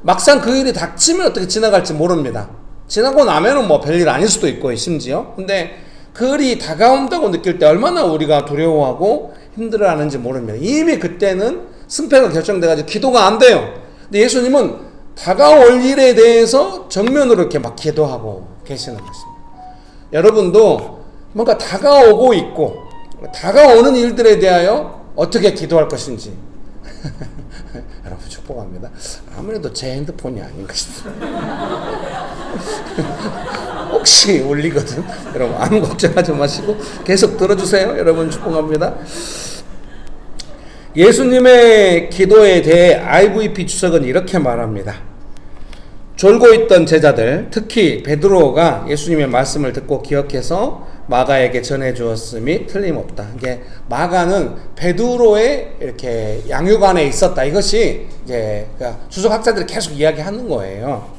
막상 그 일이 닥치면 어떻게 지나갈지 모릅니다. 지나고 나면은 뭐 별일 아닐 수도 있고 심지어. 근데 그 일이 다가온다고 느낄 때 얼마나 우리가 두려워하고 힘들어하는지 모릅니다. 이미 그때는 승패가 결정돼가지고 기도가 안 돼요. 근데 예수님은 다가올 일에 대해서 정면으로 이렇게 막 기도하고 계시는 것입니다. 여러분도 뭔가 다가오고 있고 다가오는 일들에 대하여 어떻게 기도할 것인지 여러분 축복합니다. 아무래도 제 핸드폰이 아닌가 싶습니다. 혹시 울리거든. 여러분 아무 걱정하지 마시고 계속 들어주세요. 여러분 축복합니다. 예수님의 기도에 대해 IVP 주석은 이렇게 말합니다. 졸고 있던 제자들, 특히 베드로가 예수님의 말씀을 듣고 기억해서 마가에게 전해주었음이 틀림없다. 이게 마가는 베드로의 이렇게 양육 안에 있었다. 이것이 이제 주석학자들이 계속 이야기하는 거예요.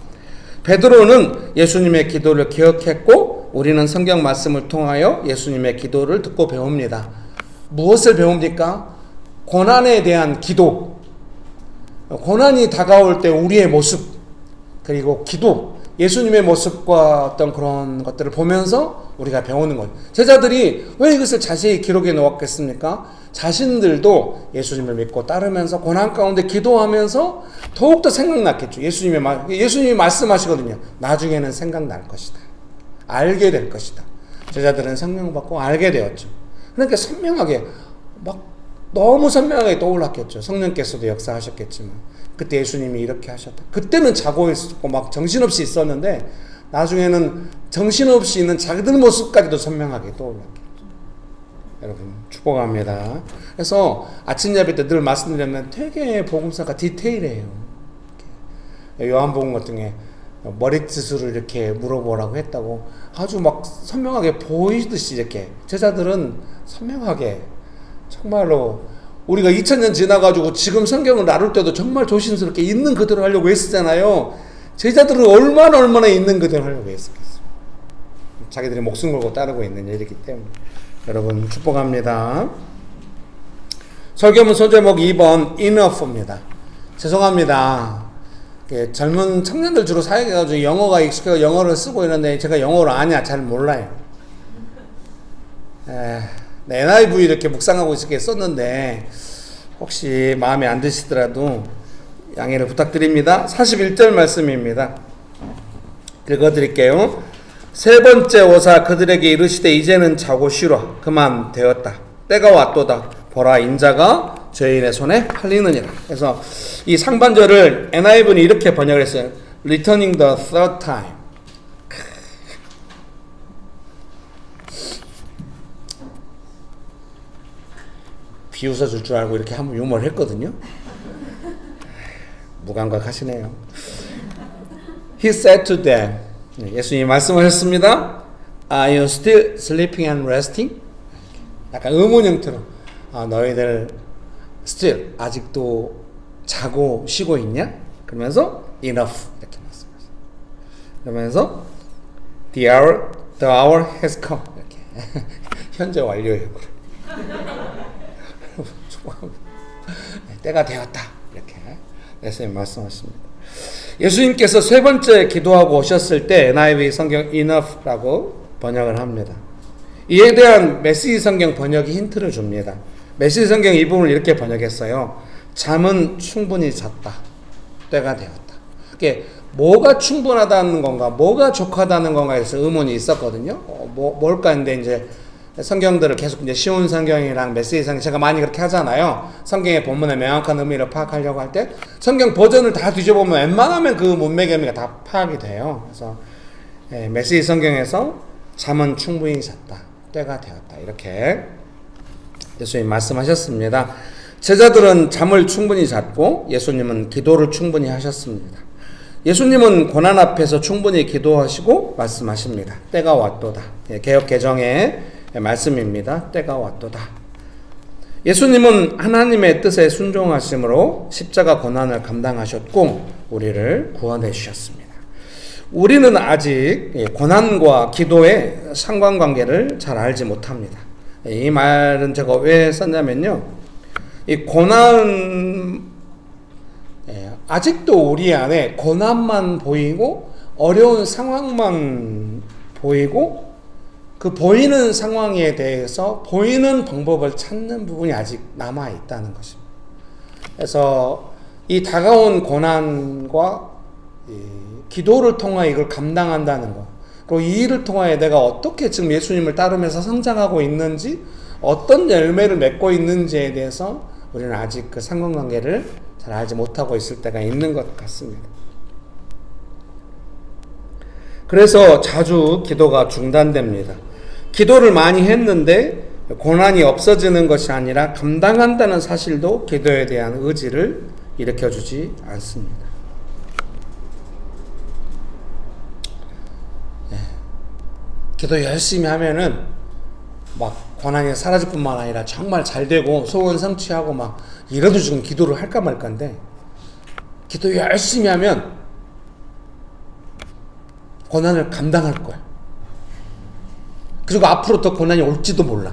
베드로는 예수님의 기도를 기억했고 우리는 성경 말씀을 통하여 예수님의 기도를 듣고 배웁니다. 무엇을 배웁니까? 고난에 대한 기도, 고난이 다가올 때 우리의 모습, 그리고 기도, 예수님의 모습과 어떤 그런 것들을 보면서 우리가 배우는 거예요. 제자들이 왜 이것을 자세히 기록해 놓았겠습니까? 자신들도 예수님을 믿고 따르면서 고난 가운데 기도하면서 더욱더 생각났겠죠. 예수님이 말씀하시거든요. 나중에는 생각날 것이다. 알게 될 것이다. 제자들은 성령 받고 알게 되었죠. 그러니까 선명하게 막 너무 선명하게 떠올랐겠죠. 성령께서도 역사하셨겠지만 그때 예수님이 이렇게 하셨다. 그때는 자고 있었고 막 정신없이 있었는데 나중에는 정신없이 있는 자기들 모습까지도 선명하게 떠올랐겠죠. 여러분 축복합니다. 그래서 아침 예배 때 늘 말씀드리면 되게 복음서가 디테일해요. 요한복음 같은 게 머리짓으로 이렇게 물어보라고 했다고 아주 막 선명하게 보이듯이 이렇게 제자들은 선명하게 정말로 우리가 2000년 지나가지고 지금 성경을 나눌 때도 정말 조심스럽게 있는 그대로 하려고 했었잖아요. 제자들은 얼마나 있는 그대로 하려고 했었겠어요. 자기들이 목숨 걸고 따르고 있는 일이기 때문에 여러분 축복합니다. 설교문 소제목 2번 enough입니다. 죄송합니다. 젊은 청년들 주로 사역해가지고 영어가 익숙해서 영어를 쓰고 있는데 제가 영어를 아냐 잘 몰라요. NIV 이렇게 묵상하고 있게 썼는데 혹시 마음에 안 드시더라도 양해를 부탁드립니다. 41절 말씀입니다. 읽어드릴게요. 세 번째 오사 그들에게 이르시되 이제는 자고 쉬라. 그만 되었다. 때가 왔도다. 보라 인자가 죄인의 손에 팔리느니라. 그래서 이 상반절을 NIV는 이렇게 번역을 했어요. Returning the third time. 비웃어 줄 줄 알고 이렇게 한번 유머를 했거든요. 무감각하시네요. He said to them, 예수님이 말씀하셨습니다. Are you still sleeping and resting? 약간 의문 형태로 너희들 still 아직도 자고 쉬고 있냐? 그러면서 enough 이렇게 말씀하셨어요. 그러면서 the hour has come 이렇게 현재 완료예요. 때가 되었다 이렇게 예수님 말씀하십니다. 예수님께서 세 번째 기도하고 오셨을 때 NIV 성경 enough라고 번역을 합니다. 이에 대한 메시지 성경 번역이 힌트를 줍니다. 메시지 성경 이 부분을 이렇게 번역했어요. 잠은 충분히 잤다. 때가 되었다. 이게 뭐가 충분하다는 건가, 뭐가 족하다는 건가에서 의문이 있었거든요. 뭘까 했는데 이제 성경들을 계속 이제 쉬운 성경이랑 메시지 성경 제가 많이 그렇게 하잖아요. 성경의 본문의 명확한 의미를 파악하려고 할 때 성경 버전을 다 뒤져보면 웬만하면 그 문맥의 의미가 다 파악이 돼요. 그래서 메시지 성경에서 잠은 충분히 잤다. 때가 되었다. 이렇게 예수님 말씀하셨습니다. 제자들은 잠을 충분히 잤고 예수님은 기도를 충분히 하셨습니다. 예수님은 고난 앞에서 충분히 기도하시고 말씀하십니다. 때가 왔도다. 개역 개정의 말씀입니다. 때가 왔도다. 예수님은 하나님의 뜻에 순종하심으로 십자가 고난을 감당하셨고 우리를 구원해 주셨습니다. 우리는 아직 고난과 기도의 상관관계를 잘 알지 못합니다. 이 말은 제가 왜 썼냐면요. 이 고난 아직도 우리 안에 고난만 보이고 어려운 상황만 보이고 그 보이는 상황에 대해서 보이는 방법을 찾는 부분이 아직 남아 있다는 것입니다. 그래서 이 다가온 고난과 기도를 통하여 이걸 감당한다는 것, 그리고 이 일을 통하여 내가 어떻게 지금 예수님을 따르면서 성장하고 있는지, 어떤 열매를 맺고 있는지에 대해서 우리는 아직 그 상관관계를 잘 알지 못하고 있을 때가 있는 것 같습니다. 그래서 자주 기도가 중단됩니다. 기도를 많이 했는데 고난이 없어지는 것이 아니라 감당한다는 사실도 기도에 대한 의지를 일으켜주지 않습니다. 기도 열심히 하면은 막 고난이 사라질 뿐만 아니라 정말 잘 되고 소원 성취하고 막 이래도 지금 기도를 할까 말까인데 기도 열심히 하면 고난을 감당할 거야. 그리고 앞으로 더 고난이 올지도 몰라.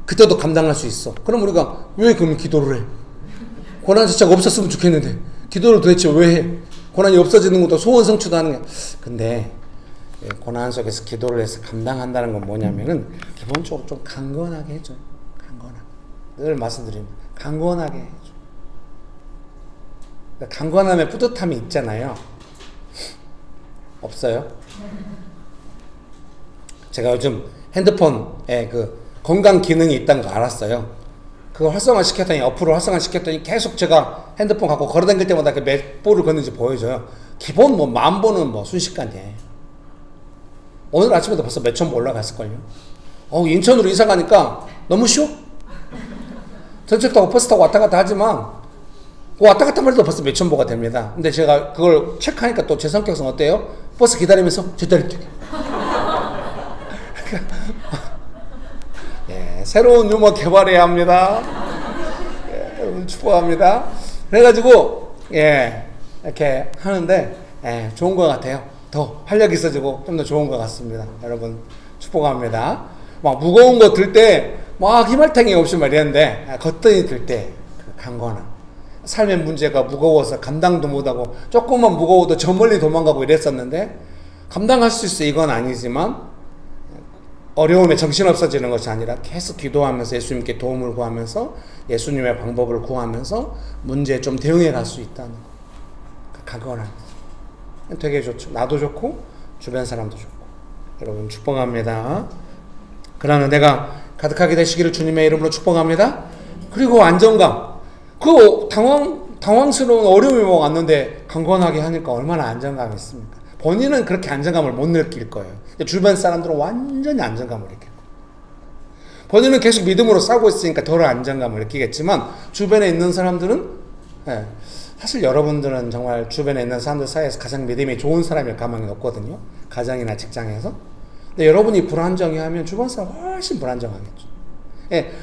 그때도 감당할 수 있어. 그럼 우리가 왜 그럼 기도를 해? 고난 자체가 없었으면 좋겠는데 기도를 도대체 왜 해? 고난이 없어지는 것도 소원 성취도 하는 게. 근데 고난 속에서 기도를 해서 감당한다는 건 뭐냐면은 기본적으로 좀 강건하게 해줘요. 강건하게. 늘 말씀드립니다. 강건하게 해줘. 그러니까 강건함에 뿌듯함이 있잖아요. 없어요? 제가 요즘 핸드폰에 그 건강 기능이 있다는 거 알았어요. 그걸 활성화시켰더니, 어플을 활성화시켰더니 계속 제가 핸드폰 갖고 걸어다닐 때마다 그 몇 보를 걷는지 보여줘요. 기본 뭐 10,000보는 뭐 순식간이에요. 오늘 아침에도 벌써 몇천 보 올라갔을걸요. 인천으로 이사 가니까 너무 쉬워. 전철 타고 버스 타고 왔다 갔다 하지만 왔다 갔다 해도 벌써 몇천 보가 됩니다. 근데 제가 그걸 체크하니까 또 제 성격상 어때요? 버스 기다리면서 기다릴게요. 예, 새로운 유머 개발해야 합니다. 예, 여러분 축복합니다. 그래가지고 이렇게 하는데 좋은 것 같아요. 더 활력 있어지고 좀 더 좋은 것 같습니다. 여러분 축복합니다. 막 무거운 거 들 때 막 희말탱이 없이 막 이랬는데 걷더니 들 때 강건함. 삶의 문제가 무거워서 감당도 못하고 조금만 무거워도 저 멀리 도망가고 이랬었는데 감당할 수 있어 이건 아니지만 어려움에 정신없어지는 것이 아니라 계속 기도하면서 예수님께 도움을 구하면서 예수님의 방법을 구하면서 문제에 좀 대응해 갈 수 있다는 거. 강건함. 되게 좋죠. 나도 좋고 주변 사람도 좋고. 여러분 축복합니다. 그러나 내가 가득하게 되시기를 주님의 이름으로 축복합니다. 그리고 안정감. 그 당황스러운 어려움이 왔는데 강건하게 하니까 얼마나 안정감이 있습니까? 본인은 그렇게 안정감을 못 느낄 거예요. 주변 사람들은 완전히 안정감을 느낄 거예요. 본인은 계속 믿음으로 싸고 있으니까 덜 안정감을 느끼겠지만 주변에 있는 사람들은 사실 여러분들은 정말 주변에 있는 사람들 사이에서 가장 믿음이 좋은 사람일 가망이 높거든요. 가정이나 직장에서. 근데 여러분이 불안정해하면 주변 사람 훨씬 불안정하겠죠.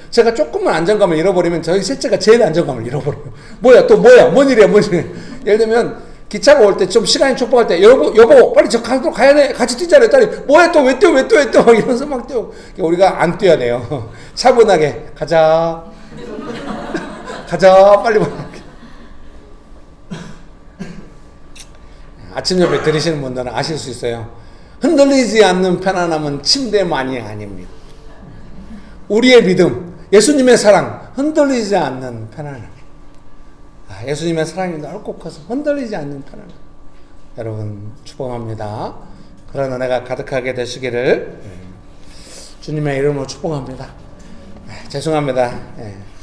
제가 조금만 안정감을 잃어버리면 저희 셋째가 제일 안정감을 잃어버려요. 뭔 일이야. 예를 들면 기차가 올 때 좀 시간이 촉박할 때 여보 빨리 저 가야 돼. 같이 뛰잖아요. 딸이 뭐해 또 왜 뛰어 막 이러면서 막 뛰어. 우리가 안 뛰어야 돼요. 차분하게 가자 빨리 아침 예배 들으시는 분들은 아실 수 있어요. 흔들리지 않는 편안함은 침대만이 아닙니다. 우리의 믿음, 예수님의 사랑, 흔들리지 않는 편안함. 예수님의 사랑이 넓고 커서 흔들리지 않는 편안함. 여러분 축복합니다. 그런 은혜가 가득하게 되시기를 주님의 이름으로 축복합니다. 죄송합니다.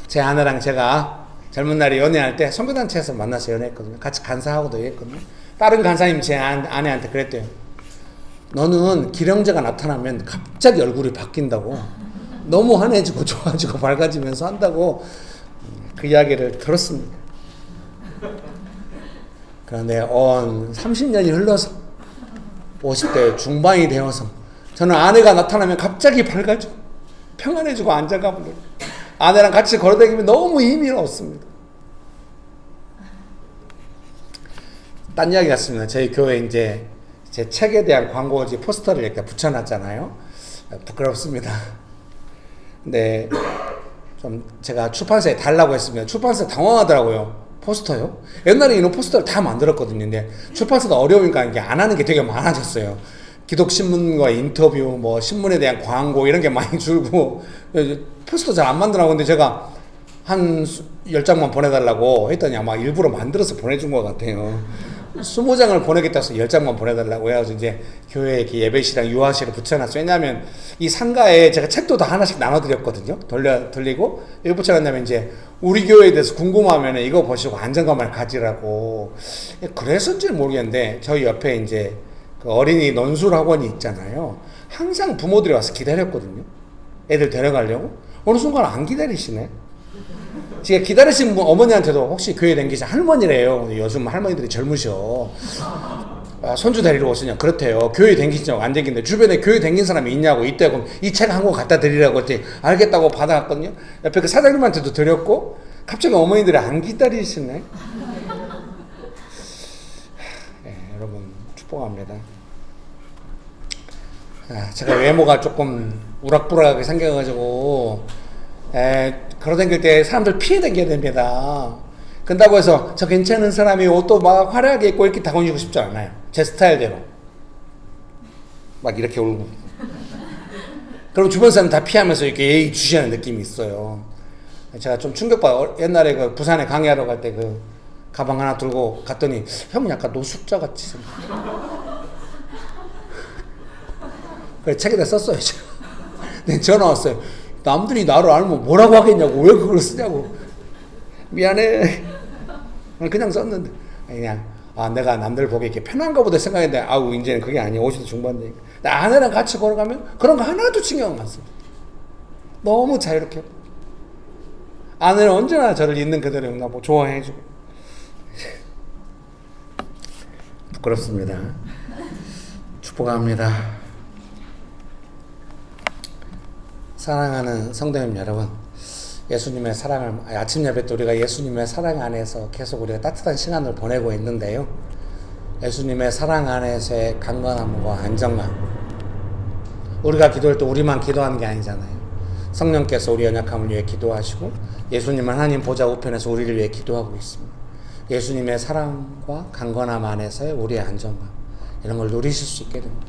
제 아내랑 제가 젊은 날에 연애할 때 선교단체에서 만나서 연애했거든요. 같이 간사하고도 했거든요. 다른 간사님 제 아내한테 그랬대요. 너는 기령제가 나타나면 갑자기 얼굴이 바뀐다고. 너무 환해지고 좋아지고 밝아지면서 한다고 그 이야기를 들었습니다. 그런데 30년이 흘러서 50대 중반이 되어서 저는 아내가 나타나면 갑자기 밝아지고 평안해지고 안정감을 느끼고 아내랑 같이 걸어다니면 너무 힘이 없습니다. 딴 이야기 같습니다. 저희 교회 이제 제 책에 대한 광고지 포스터를 이렇게 붙여놨잖아요. 부끄럽습니다. 근데 좀 제가 출판사에 달라고 했습니다. 출판사 당황하더라고요. 포스터요? 옛날에 이런 포스터를 다 만들었거든요. 근데 출판사도 어려우니까 이게 안 하는 게 되게 많아졌어요. 기독신문과 인터뷰, 뭐 신문에 대한 광고 이런 게 많이 줄고 포스터 잘 안 만들라고. 근데 제가 한 10장만 보내달라고 했더니 아마 일부러 만들어서 보내준 것 같아요. 20장을 보내겠다 해서 10장만 보내달라고 해서 이제 교회에 이렇게 예배실이랑 유아실을 붙여놨어요. 왜냐하면 이 상가에 제가 책도 다 하나씩 나눠드렸거든요. 돌리고 이거 붙여놨냐면 이제 우리 교회에 대해서 궁금하면 이거 보시고 안정감을 가지라고. 그래서인지는 모르겠는데 저희 옆에 이제 그 어린이 논술 학원이 있잖아요. 항상 부모들이 와서 기다렸거든요. 애들 데려가려고. 어느 순간 안 기다리시네. 제가 기다리신 분 어머니한테도 혹시 교회 댕기신 할머니래요. 요즘 할머니들이 젊으셔. 손주 데리러 오시냐? 그렇대요. 교회 댕기시냐고 안 댕긴데 주변에 교회 댕긴 사람이 있냐고. 이때 그럼 이 책 한 권 갖다 드리라고 했더니 알겠다고 받아갔거든요. 옆에 그 사장님한테도 드렸고 갑자기 어머니들이 안 기다리시네. 여러분 축복합니다. 제가 외모가 조금 우락부락하게 생겨가지고 걸어다닐 때 사람들 피해 다녀야 됩니다. 근다고 해서 저 괜찮은 사람이 옷도 막 화려하게 입고 이렇게 다가오고 싶지 않아요. 제 스타일대로. 막 이렇게 울고. 그럼 주변 사람 다 피하면서 이렇게 예의 주시하는 느낌이 있어요. 제가 좀 충격받아요. 옛날에 그 부산에 강의하러 갈 때 그 가방 하나 들고 갔더니 형은 약간 노숙자 같이 생겼어. 그래 책에다 썼어요. 네, 전화 왔어요. 남들이 나를 알면 뭐라고 하겠냐고. 왜 그걸 쓰냐고. 미안해. 그냥 썼는데 그냥 내가 남들 보기 이렇게 편한가 보다 생각했는데 아우 이제는 그게 아니야. 50대 중반이니까. 아내랑 같이 걸어가면 그런 거 하나도 신경 안 씁니다. 너무 자유롭게. 아내는 언제나 저를 있는 그대로 용납하고 좋아해주고. 부끄럽습니다. 축복합니다. 사랑하는 성도님 여러분, 예수님의 사랑을 아침 예배 때 우리가 예수님의 사랑 안에서 계속 우리가 따뜻한 시간을 보내고 있는데요. 예수님의 사랑 안에서의 강건함과 안정감. 우리가 기도할 때 우리만 기도하는 게 아니잖아요. 성령께서 우리 연약함을 위해 기도하시고 예수님은 하나님 보좌 우편에서 우리를 위해 기도하고 있습니다. 예수님의 사랑과 강건함 안에서의 우리의 안정감, 이런 걸 누리실 수 있게 됩니다.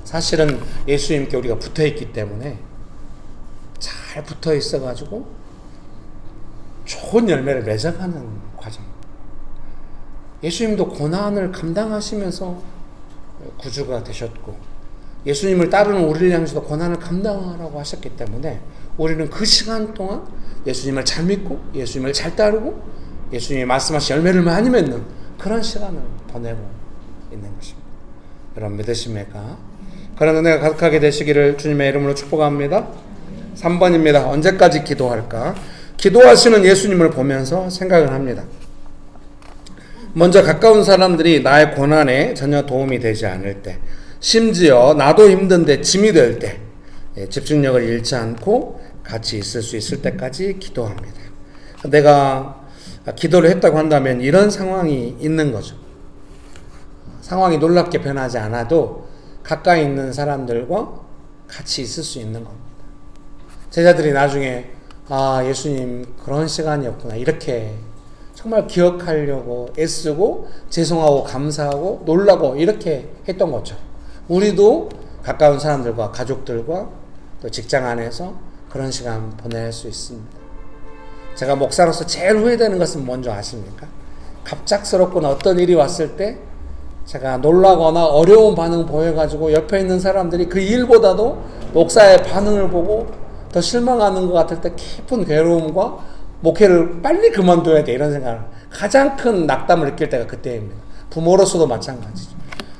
사실은 예수님께 우리가 붙어있기 때문에 잘 붙어 있어가지고 좋은 열매를 맺어가는 과정. 예수님도 고난을 감당하시면서 구주가 되셨고, 예수님을 따르는 우리를 향해서도 고난을 감당하라고 하셨기 때문에 우리는 그 시간 동안 예수님을 잘 믿고 예수님을 잘 따르고 예수님이 말씀하신 열매를 많이 맺는 그런 시간을 보내고 있는 것입니다. 여러분 믿으십니까? 그런 은혜가 가득하게 되시기를 주님의 이름으로 축복합니다. 3번입니다. 언제까지 기도할까? 기도하시는 예수님을 보면서 생각을 합니다. 먼저 가까운 사람들이 나의 고난에 전혀 도움이 되지 않을 때, 심지어 나도 힘든데 짐이 될 때, 집중력을 잃지 않고 같이 있을 수 있을 때까지 기도합니다. 내가 기도를 했다고 한다면 이런 상황이 있는 거죠. 상황이 놀랍게 변하지 않아도 가까이 있는 사람들과 같이 있을 수 있는 겁니다. 제자들이 나중에 예수님 그런 시간이었구나 이렇게 정말 기억하려고 애쓰고 죄송하고 감사하고 놀라고 이렇게 했던 것처럼 우리도 가까운 사람들과 가족들과 또 직장 안에서 그런 시간 보낼 수 있습니다. 제가 목사로서 제일 후회되는 것은 뭔지 아십니까? 갑작스럽거나 어떤 일이 왔을 때 제가 놀라거나 어려운 반응 보여가지고 옆에 있는 사람들이 그 일보다도 목사의 반응을 보고 더 실망하는 것 같을 때 깊은 괴로움과 목회를 빨리 그만둬야 돼 이런 생각을 가장 큰 낙담을 느낄 때가 그때입니다. 부모로서도 마찬가지죠.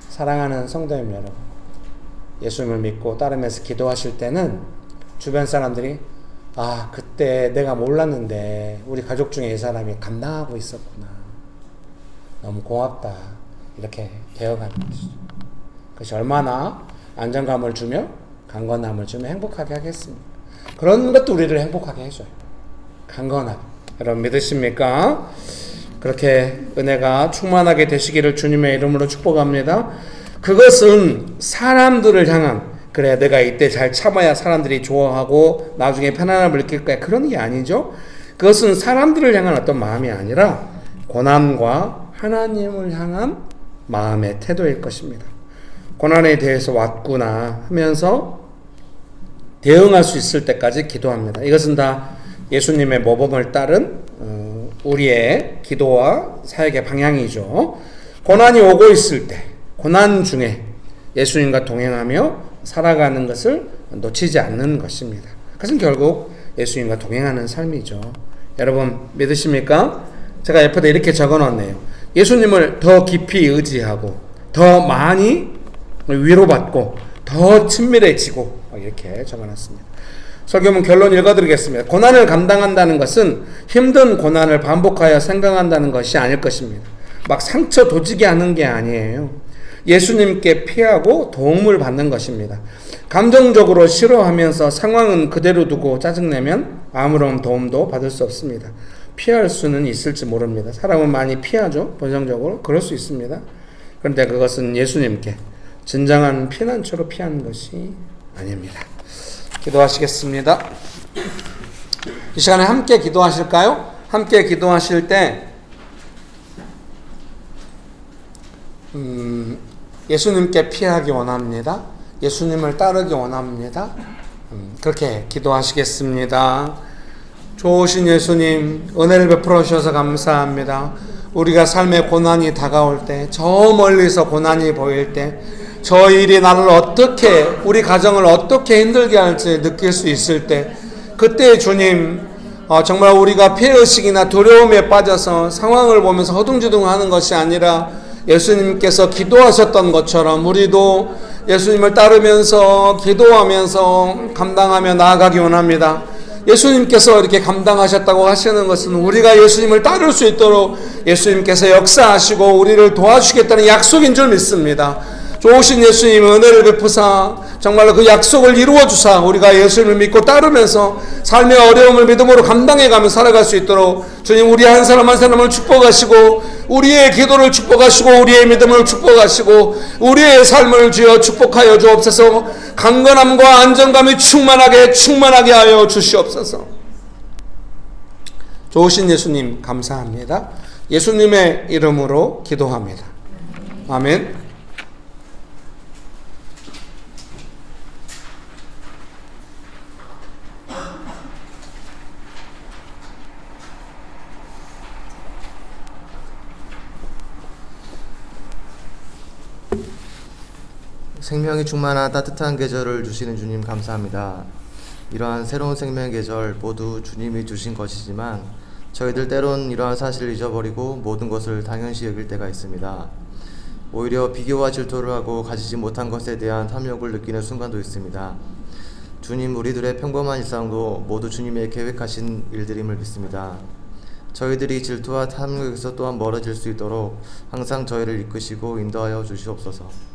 사랑하는 성도님 여러분, 예수님을 믿고 따르면서 기도하실 때는 주변 사람들이 그때 내가 몰랐는데 우리 가족 중에 이 사람이 감당하고 있었구나. 너무 고맙다. 이렇게 되어가는 것이죠. 그것이 얼마나 안정감을 주며 강건함을 주며 행복하게 하겠습니까? 그런 것도 우리를 행복하게 해줘요. 강건함. 여러분 믿으십니까? 그렇게 은혜가 충만하게 되시기를 주님의 이름으로 축복합니다. 그것은 사람들을 향한 그래 내가 이때 잘 참아야 사람들이 좋아하고 나중에 편안함을 느낄 거야 그런 게 아니죠. 그것은 사람들을 향한 어떤 마음이 아니라 고난과 하나님을 향한 마음의 태도일 것입니다. 고난에 대해서 왔구나 하면서 대응할 수 있을 때까지 기도합니다. 이것은 다 예수님의 모범을 따른 우리의 기도와 사역의 방향이죠. 고난이 오고 있을 때 고난 중에 예수님과 동행하며 살아가는 것을 놓치지 않는 것입니다. 그것은 결국 예수님과 동행하는 삶이죠. 여러분 믿으십니까? 제가 옆에다 이렇게 적어놨네요. 예수님을 더 깊이 의지하고 더 많이 위로받고 더 친밀해지고 이렇게 적어놨습니다. 설교문 결론 읽어드리겠습니다. 고난을 감당한다는 것은 힘든 고난을 반복하여 생각한다는 것이 아닐 것입니다. 막 상처 도지게 하는 게 아니에요. 예수님께 피하고 도움을 받는 것입니다. 감정적으로 싫어하면서 상황은 그대로 두고 짜증내면 아무런 도움도 받을 수 없습니다. 피할 수는 있을지 모릅니다. 사람은 많이 피하죠. 본성적으로 그럴 수 있습니다. 그런데 그것은 예수님께 진정한 피난처로 피하는 것이 아닙니다. 기도하시겠습니다. 이 시간에 함께 기도하실까요? 함께 기도하실 때 예수님께 피하기 원합니다. 예수님을 따르기 원합니다. 그렇게 기도하시겠습니다. 좋으신 예수님, 은혜를 베풀어 주셔서 감사합니다. 우리가 삶의 고난이 다가올 때, 저 멀리서 고난이 보일 때, 저 일이 나를 어떻게, 우리 가정을 어떻게 힘들게 할지 느낄 수 있을 때, 그때 주님, 정말 우리가 피해의식이나 두려움에 빠져서 상황을 보면서 허둥지둥하는 것이 아니라 예수님께서 기도하셨던 것처럼 우리도 예수님을 따르면서 기도하면서 감당하며 나아가기 원합니다. 예수님께서 이렇게 감당하셨다고 하시는 것은 우리가 예수님을 따를 수 있도록 예수님께서 역사하시고 우리를 도와주시겠다는 약속인 줄 믿습니다. 좋으신 예수님 은혜를 베푸사 정말로 그 약속을 이루어 주사 우리가 예수님을 믿고 따르면서 삶의 어려움을 믿음으로 감당해가며 살아갈 수 있도록 주님 우리 한 사람 한 사람을 축복하시고 우리의 기도를 축복하시고 우리의 믿음을 축복하시고 우리의 삶을 주여 축복하여 주옵소서. 강건함과 안정감이 충만하게 하여 주시옵소서. 좋으신 예수님 감사합니다. 예수님의 이름으로 기도합니다. 아멘. 생명이 충만한 따뜻한 계절을 주시는 주님 감사합니다. 이러한 새로운 생명의 계절 모두 주님이 주신 것이지만 저희들 때론 이러한 사실을 잊어버리고 모든 것을 당연시 여길 때가 있습니다. 오히려 비교와 질투를 하고 가지지 못한 것에 대한 탐욕을 느끼는 순간도 있습니다. 주님, 우리들의 평범한 일상도 모두 주님의 계획하신 일들임을 믿습니다. 저희들이 질투와 탐욕에서 또한 멀어질 수 있도록 항상 저희를 이끄시고 인도하여 주시옵소서.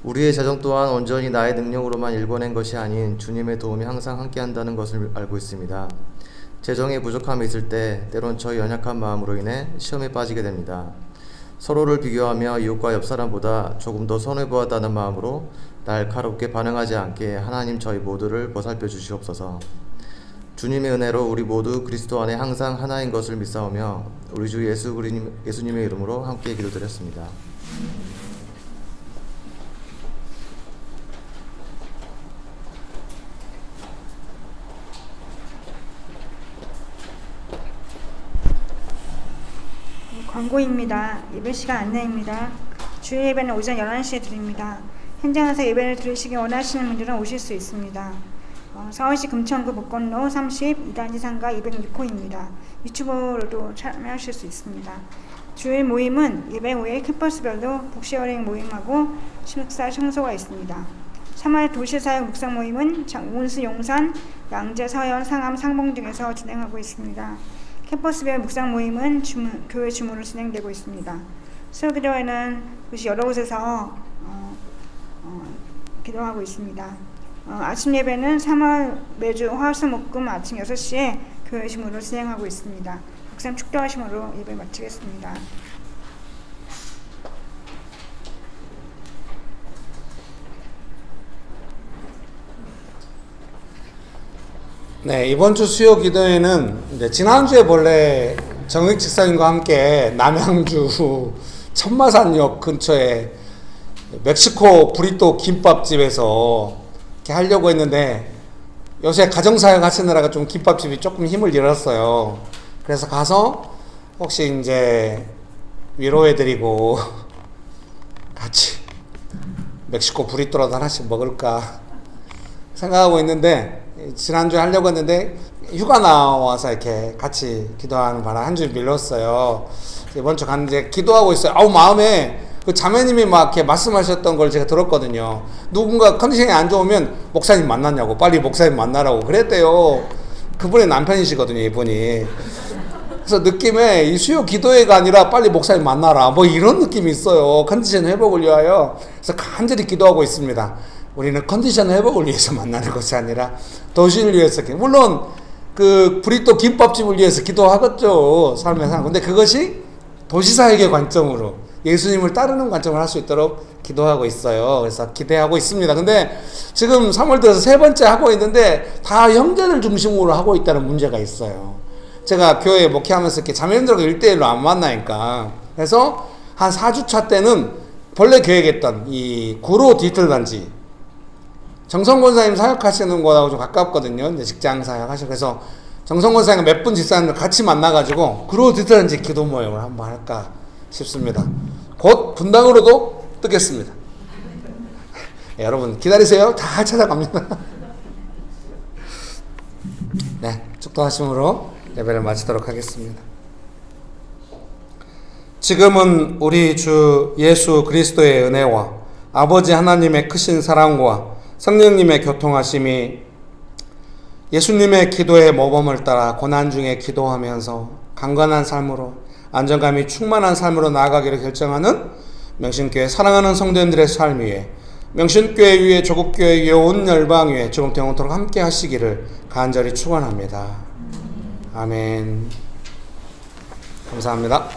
우리의 재정 또한 온전히 나의 능력으로만 일궈낸 것이 아닌 주님의 도움이 항상 함께한다는 것을 알고 있습니다. 재정에 부족함이 있을 때 때론 저희 연약한 마음으로 인해 시험에 빠지게 됩니다. 서로를 비교하며 이웃과 옆사람보다 조금 더 손해보았다는 마음으로 날카롭게 반응하지 않게 하나님 저희 모두를 보살펴 주시옵소서. 주님의 은혜로 우리 모두 그리스도 안에 항상 하나인 것을 믿사오며 우리 주 예수님의 이름으로 함께 기도드렸습니다. 광고입니다. 예배 시간 안내입니다. 주일 예배는 오전 11시에 드립니다. 현장에서 예배를 들으시기 원하시는 분들은 오실 수 있습니다. 서울시 금천구 목건로 30 2단지 상가 206호입니다. 유튜브로도 참여하실 수 있습니다. 주일 모임은 예배 후에 캠퍼스별로 북쉐어링 모임하고 식사 청소가 있습니다. 3월 도시사역 묵상 모임은 운수 용산, 양재, 서현, 상암, 상봉 등에서 진행하고 있습니다. 캠퍼스별 묵상 모임은 교회 주무로 진행되고 있습니다. 수요기도회는 여러 곳에서 기도하고 있습니다. 아침 예배는 3월 매주 화수목금 아침 6시에 교회 주무로 진행하고 있습니다. 목사님 축도하심으로 예배 마치겠습니다. 네, 이번 주 수요 기도회는 이제 지난주에 본래 정익 집사님과 함께 남양주 천마산역 근처에 멕시코 브리또 김밥집에서 이렇게 하려고 했는데 요새 가정사역 하시느라가 좀 김밥집이 조금 힘을 잃었어요. 그래서 가서 혹시 이제 위로해드리고 같이 멕시코 브리또라도 하나씩 먹을까 생각하고 있는데 지난주에 하려고 했는데 휴가 나와서 이렇게 같이 기도하는 바람 한 주 밀렸어요. 이번 주 갔는데 기도하고 있어요. 마음에 그 자매님이 막 이렇게 말씀하셨던 걸 제가 들었거든요. 누군가 컨디션이 안 좋으면 목사님 만났냐고, 빨리 목사님 만나라고 그랬대요. 그분의 남편이시거든요, 이분이. 그래서 느낌에 이 수요 기도회가 아니라 빨리 목사님 만나라, 뭐 이런 느낌이 있어요. 컨디션 회복을 위하여. 그래서 간절히 기도하고 있습니다. 우리는 컨디션 회복을 위해서 만나는 것이 아니라 도시를 위해서, 물론 그 브리또 김밥집을 위해서 기도하겠죠, 삶의 삶. 근데 그것이 도시사역의 관점으로 예수님을 따르는 관점을 할 수 있도록 기도하고 있어요. 그래서 기대하고 있습니다. 근데 지금 3월 들어서 세 번째 하고 있는데 다 형제들 중심으로 하고 있다는 문제가 있어요. 제가 교회 목회하면서 이렇게 자매님들하고 1대1로 안 만나니까. 그래서 한 4주차 때는 본래 계획했던 이 구로 디지털 단지 정성 권사님 사역하시는 거하고 좀 가깝거든요. 이제 직장 사역하시고 그래서 정성 권사님 몇 분 집사님들 같이 만나가지고 구로 디지털 단지 기도 모임을 한번 할까 싶습니다. 곧 분당으로도 뜨겠습니다. 여러분 기다리세요. 다 찾아갑니다. 네, 축도하심으로 예배를 마치도록 하겠습니다. 지금은 우리 주 예수 그리스도의 은혜와 아버지 하나님의 크신 사랑과 성령님의 교통하심이 예수님의 기도의 모범을 따라 고난 중에 기도하면서 강건한 삶으로 안정감이 충만한 삶으로 나아가기를 결정하는 명신교회 사랑하는 성도님들의 삶 위에 명신교회 위에 조국교회 위에 온 열방 위에 조금도 영원토록 함께 하시기를 간절히 축원합니다. 아멘. 감사합니다.